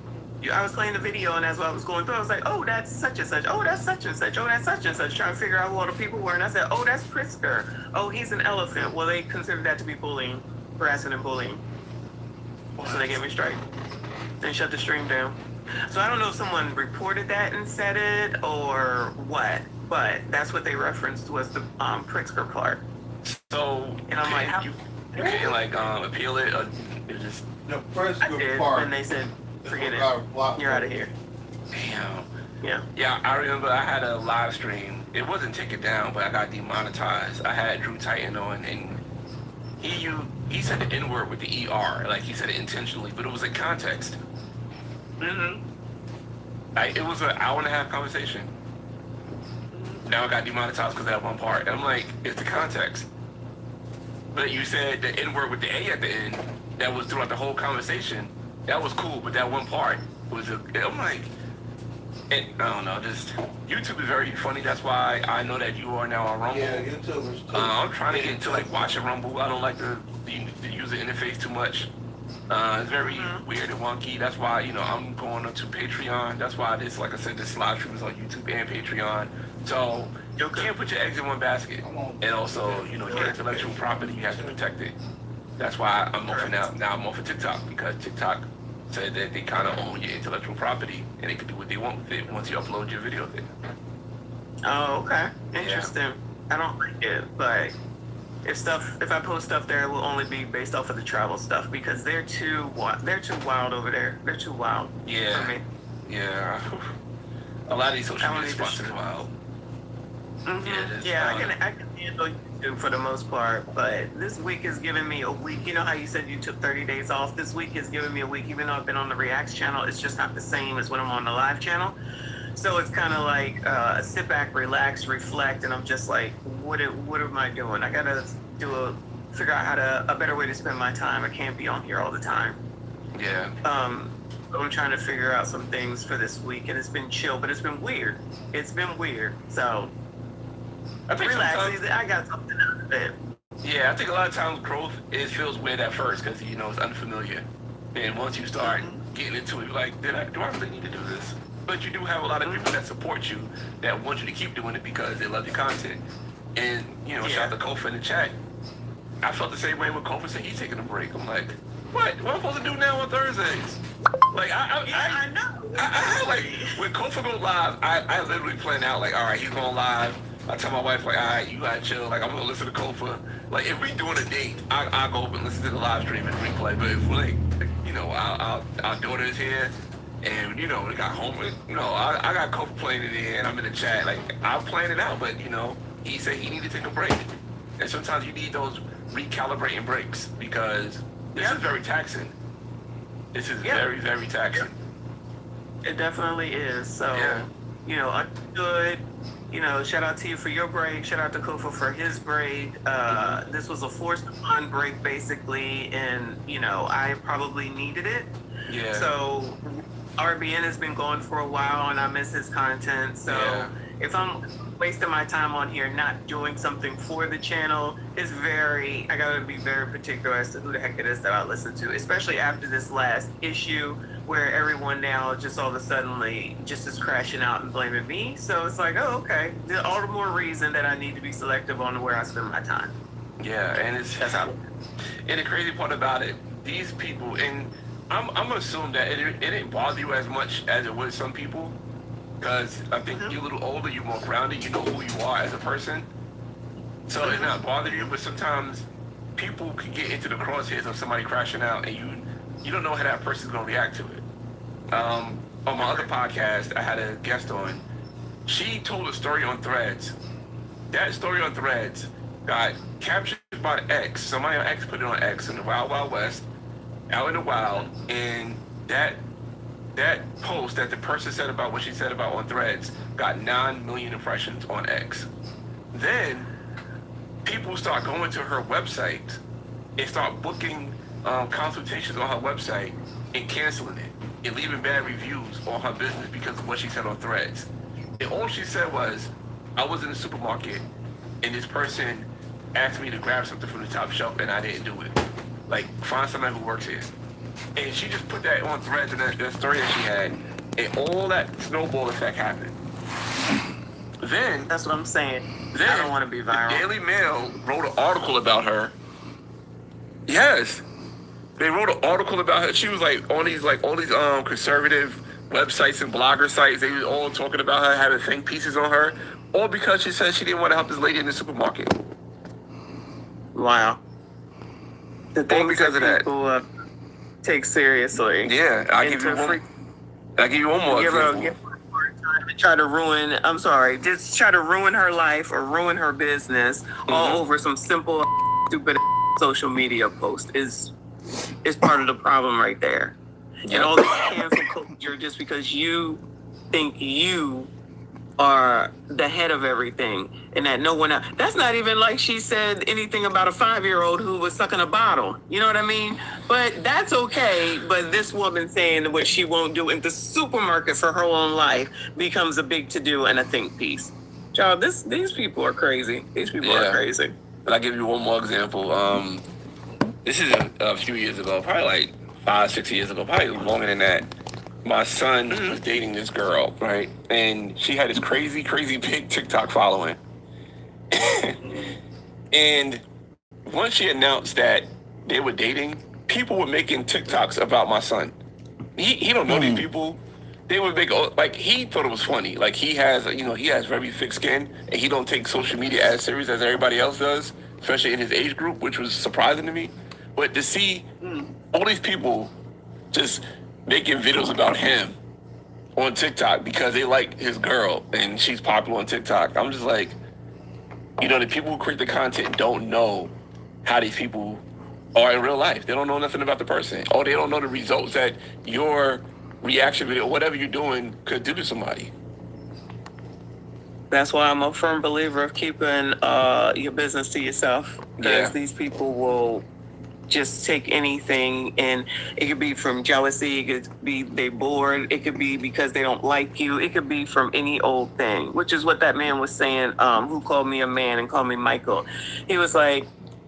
playing the video, and as I was going through, I was like, oh, that's such and such. Oh, that's such and such. Oh, that's such and such. Trying to figure out who all the people were. And I said, oh, that's Pritzker. Oh, he's an elephant. Well, they considered that to be bullying, harassing and bullying. So they gave me a strike and shut the stream down. So I don't know if someone reported that and said it or what, but that's what they referenced was the Pritzker part. So, and I'm like, how? You couldn't like appeal it, or it just The I did, Pritzker part. and they said, forget it. You're out of here. damn. Yeah. Yeah, I remember I had a live stream. It wasn't taken down, but I got demonetized. I had Drew Titan on, and he said the N-word with the ER, like he said it intentionally, but it was in context. Like, it was an hour and a half conversation. Now I got demonetized because of that one part. And I'm like, it's the context. But you said the N-word with the A at the end, that was throughout the whole conversation. That was cool, but that one part was I'm like, I don't know, just, YouTube is very funny. That's why I know that you are now on Rumble. Yeah, YouTubers too. I'm trying to get into like watching Rumble. I don't like the user interface too much. It's very weird and wonky. That's why, you know, I'm going up to Patreon. That's why this, like I said, this live stream is on YouTube and Patreon. So you can't put your eggs in one basket. And also, you know, your intellectual property, you have to protect it. That's why I'm off now. Now I'm off of TikTok, because TikTok said that they kind of own your intellectual property and they can do what they want with it once you upload your video there. Oh, okay. Interesting. I don't like it, but if I post stuff there, it will only be based off of the travel stuff because they're too wild over there. They're too wild. Yeah. For me. Yeah. A lot of these social media spots are wild. I can handle YouTube for the most part, but this week is giving me a week. You know how you said you took 30 days off? This week is giving me a week, even though I've been on the Reacts channel. It's just not the same as when I'm on the live channel. So it's kind of like sit back, relax, reflect, and I'm just like, what am I doing? I gotta figure out a better way to spend my time. I can't be on here all the time. Yeah. I'm trying to figure out some things for this week, and it's been chill, but it's been weird. So I think relax. sometimes, I got something out of it. yeah, I think a lot of times growth, it feels weird at first because, you know, it's unfamiliar. And once you start getting into it, like, do I really need to do this? But you do have a lot of people that support you, that want you to keep doing it because they love your content. And, you know, shout out to Kofa in the chat. I felt the same way when Kofa said he's taking a break. I'm like, what am I supposed to do now on Thursdays? Like, I know. I feel like when Kofa goes live, I literally plan out, like, all right, he's going live. I tell my wife, like, all right, you gotta chill. Like, I'm gonna listen to Kofa. Like, if we doing a date, I'll go up and listen to the live stream and replay. But if, like, you know, our daughter is here, and, you know, we got home, you know, I got Kofa playing it in, I'm in the chat. Like, I'll plan it out, but, you know, he said he needed to take a break. And sometimes you need those recalibrating breaks because this is very taxing. This is very, very taxing. It definitely is. So, you know, understood. You know, shout out to you for your break. Shout out to Kofa for his break. This was a forced upon break, basically, and, you know, I probably needed it. Yeah. So, RBN has been going for a while, and I miss his content. So, if I'm wasting my time on here not doing something for the channel, I gotta be very particular as to who the heck it is that I listen to, especially after this last issue where everyone now just all of a sudden just is crashing out and blaming me. So it's like, oh, okay. All the more reason that I need to be selective on where I spend my time. Yeah, and that's how. And the crazy part about it, these people, and I'm gonna assume that it didn't bother you as much as it would some people, because I think you're a little older, you're more grounded, you know who you are as a person, so it's not bothering you. But sometimes people can get into the crosshairs of somebody crashing out, and you don't know how that person's gonna react to it. On my other podcast, I had a guest on. She told a story on Threads. That story on Threads got captured about X. Somebody on X put it on X in the Wild Wild West, out in the wild, and that post that the person said about what she said about on Threads got 9 million impressions on X. Then people start going to her website and start booking consultations on her website and canceling it and leaving bad reviews on her business because of what she said on Threads. And all she said was, I was in the supermarket and this person asked me to grab something from the top shelf and I didn't do it. Like, find somebody who works here. And she just put that on Threads in that story that she had, and all that snowball effect happened. Then That's what I'm saying. I don't want to be viral. The Daily Mail wrote an article about her. Yes, they wrote an article about her. She was like on these all these conservative websites and blogger sites. They were all talking about her, having think pieces on her, all because she said she didn't want to help this lady in the supermarket. Wow. The things because that of that. people take seriously. Yeah, I'll give you one more example. Give her a hard time and try to ruin, I'm sorry, just try to ruin her life or ruin her business all over some simple, stupid social media post is part of the problem right there. And all this cancel culture just because you think you are the head of everything and that no one else. That's not even like she said anything about a 5-year-old who was sucking a bottle. You know what I mean? But that's okay. But this woman saying what she won't do in the supermarket for her own life becomes a big to-do and a think piece. Child, these people are crazy. These people are crazy. But I'll give you one more example. This is a few years ago, probably like 5-6 years ago, probably longer than that. My son was dating this girl, right? And she had this crazy, crazy big TikTok following. And once she announced that they were dating, people were making TikToks about my son. He don't know these people. They would make, like, he thought it was funny. Like, he has very thick skin, and he don't take social media as serious as everybody else does, especially in his age group, which was surprising to me. But to see all these people just making videos about him on TikTok because they like his girl and she's popular on TikTok. I'm just like, the people who create the content don't know how these people are in real life. They don't know nothing about the person. Or they don't know the results that your reaction video, whatever you're doing, could do to somebody. That's why I'm a firm believer of keeping your business to yourself. Because these people will just take anything, and it could be from jealousy, it could be they bored, it could be because they don't like you, it could be from any old thing, which is what that man was saying, who called me a man and called me Michael. He was like,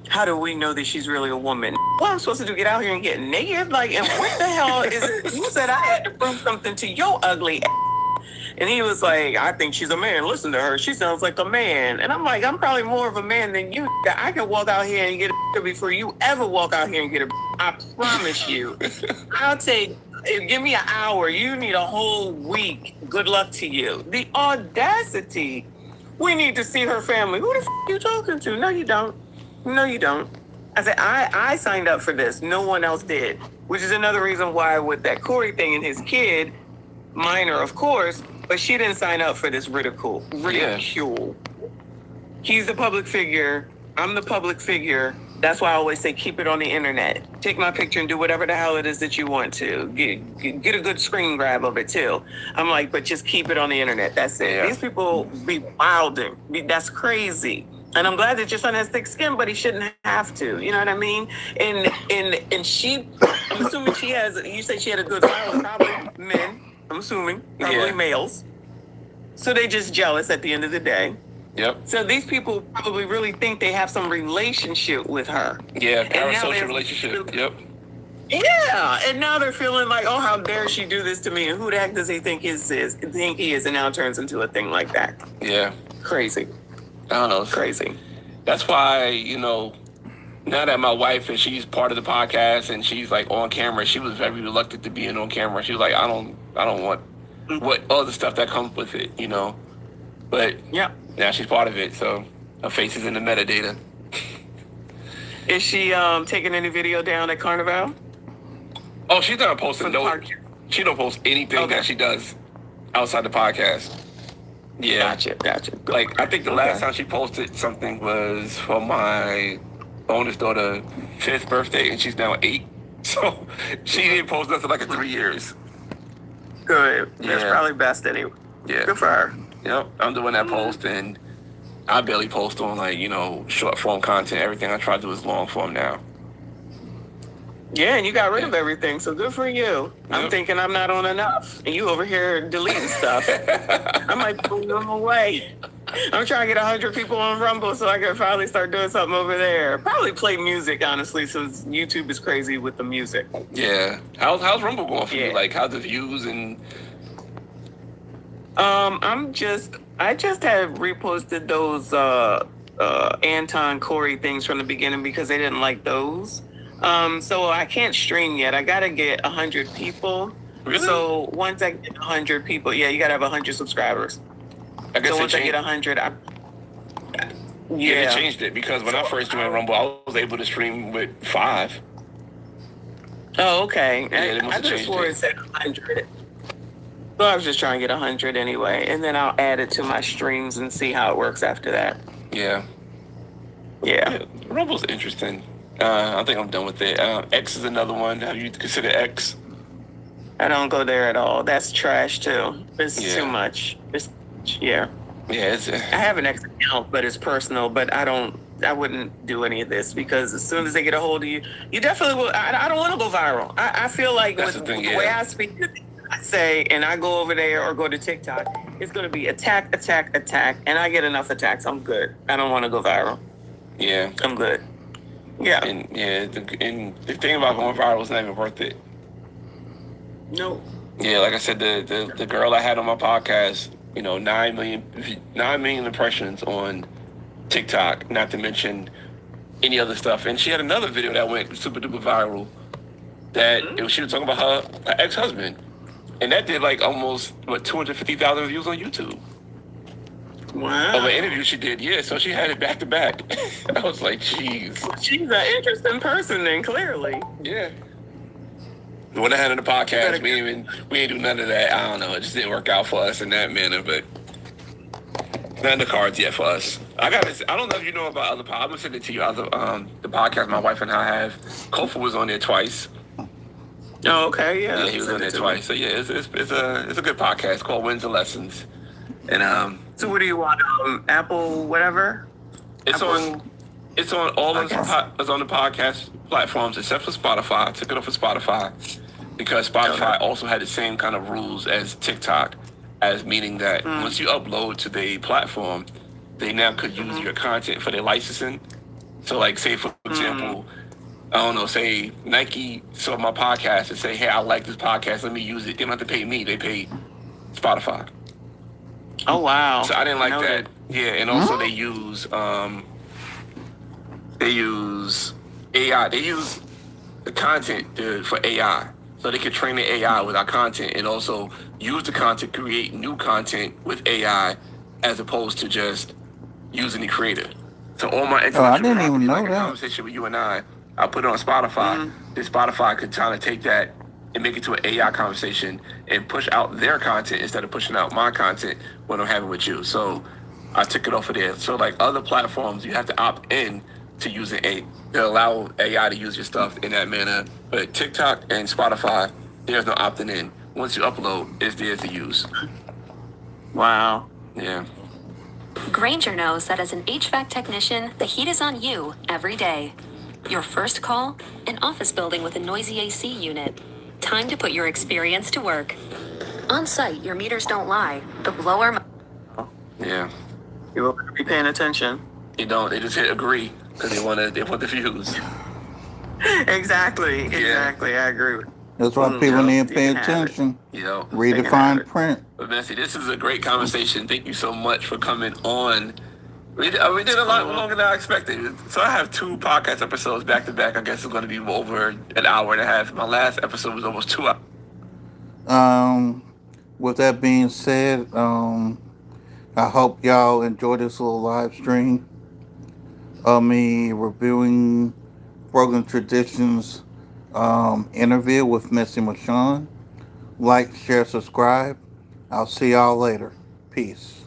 how do we know that she's really a woman? What I'm supposed to do, get out here and get naked? Like, and what the hell is it? You said I had to prove something to your ugly ass. And he was like, I think she's a man. Listen to her. She sounds like a man. And I'm like, I'm probably more of a man than you. I can walk out here and get a before you ever walk out here and get a. I promise you. Give me an hour. You need a whole week. Good luck to you. The audacity. We need to see her family. Who the f*** are you talking to? No, you don't. No, you don't. I said, I signed up for this. No one else did. Which is another reason why with that Corey thing and his kid, minor, of course, but she didn't sign up for this ridicule. He's the public figure. I'm the public figure. That's why I always say keep it on the internet. Take my picture and do whatever the hell it is that you want to. Get a good screen grab of it too. I'm like, but just keep it on the internet. That's it. These people be wilding. That's crazy. And I'm glad that your son has thick skin, but he shouldn't have to. You know what I mean? And she, I'm assuming she has. You say she had a good following, probably men. I'm assuming, probably males. So they just jealous at the end of the day. Yep. So these people probably really think they have some relationship with her. Yeah, parasocial relationship. Yep. Yeah, and now they're feeling like, oh, how dare she do this to me? And who the heck does he think he is? And now it turns into a thing like that. Yeah. Crazy. I don't know. Crazy. That's why, now that my wife and she's part of the podcast and she's like on camera, she was very reluctant to be on camera. She was like, I don't want what all the stuff that comes with it, But now she's part of it, so her face is in the metadata. Is she taking any video down at Carnival? Oh, she's not posting she don't post anything that she does outside the podcast. Yeah. Gotcha. Like, I think the last time she posted something was for my oldest daughter 5th birthday, and she's now 8. So she didn't post nothing like in 3 years. Good. That's Yeah. probably best anyway. Yeah. Good for her. Yep. I'm doing that post, and I barely post on like, short form content. Everything I try to do is long form now. Yeah, and you got rid of everything, so good for you. I'm Yep. thinking I'm not on enough, and you over here deleting stuff. I might throw them away. I'm trying to get 100 people on Rumble so I can finally start doing something over there. Probably play music, honestly, since YouTube is crazy with the music. Yeah. How's Rumble going for you? Yeah. Like, how's the views and... I just had reposted those Anton Corey things from the beginning because they didn't like those. So I can't stream yet. I gotta get 100 people. Really? So once I get 100 people, yeah, you gotta have 100 subscribers. I guess So they once I get changed, 100, they yeah. changed it because when I first joined Rumble, I was able to stream with 5. Oh, okay. Yeah, they must I have just changed swore it. it said 100. So I was just trying to get 100 anyway, and then I'll add it to my streams and see how it works after that. Yeah. Yeah. Rumble's interesting. I think I'm done with it. X is another one. Have you considered X? I don't go there at all. That's trash too. It's Yeah. too much. Yeah. Yeah, I have an X account, but it's personal. But I wouldn't do any of this because as soon as they get a hold of you, you definitely will. I don't want to go viral. I feel like That's with the thing, the way yeah. I speak, I say, and I go over there or go to TikTok, it's going to be attack, attack, attack, and I get enough attacks. I'm good. I don't want to go viral. Yeah. I'm good. Yeah. And the thing about going viral is not even worth it. No. Yeah, like I said, the girl I had on my podcast, 9 million impressions on TikTok, not to mention any other stuff. And she had another video that went super duper viral that she was talking about her ex-husband. And that did like almost 250,000 views on YouTube. Wow. Of an interview she did, yeah. So she had it back to back. I was like, jeez. She's an interesting person, then clearly. Yeah. The one I had on the podcast, we ain't do none of that. I don't know. It just didn't work out for us in that manner, but it's not in the cards yet for us. I don't know if you know about other podcasts. I'm gonna send it to you. The podcast my wife and I have. Kofa was on there twice. Oh, okay, yeah. Yeah, he was on there twice. So yeah, it's a good podcast called Wins and Lessons. And So what do you want? Apple, whatever? it's on all of it's on the podcast platforms except for Spotify. I took it off of Spotify because Spotify also had the same kind of rules as TikTok, as meaning that once you upload to the platform, they now could use your content for their licensing. So like say for example, I don't know, say Nike saw my podcast and say, hey, I like this podcast, let me use it. They don't have to pay me, they pay Spotify. Oh, wow. So I didn't like Noted. that. Yeah, and also they use AI. They use the content for AI. So they can train the AI with our content and also use the content to create new content with AI as opposed to just using the creator. So all my I didn't even know like a that. conversation with you and I put it on Spotify. Then Spotify could kind of take that and make it to an AI conversation and push out their content instead of pushing out my content when I'm having with you. So I took it off of there. So like other platforms, you have to opt in to using to allow AI to use your stuff in that manner. But TikTok and Spotify, there's no opting in. Once you upload, it's there to use. Wow. Yeah. Granger knows that as an HVAC technician, the heat is on you every day. Your first call? An office building with a noisy AC unit. Time to put your experience to work. On site, your meters don't lie. The blower... Yeah. You will be paying attention. They don't. They just hit agree because they want the views. Exactly. I agree. That's why people need to pay You can have it. attention. Read They the can fine have it. print. But Messi, this is a great conversation. Thank you so much for coming on. We did a lot longer than I expected. So I have 2 podcast episodes back to back. I guess it's going to be over an hour and a half. My last episode was almost 2 hours. With that being said, I hope y'all enjoy this little live stream of me reviewing Broken Traditions interview with Messi Mashawn. Like, share, subscribe. I'll see y'all later. Peace.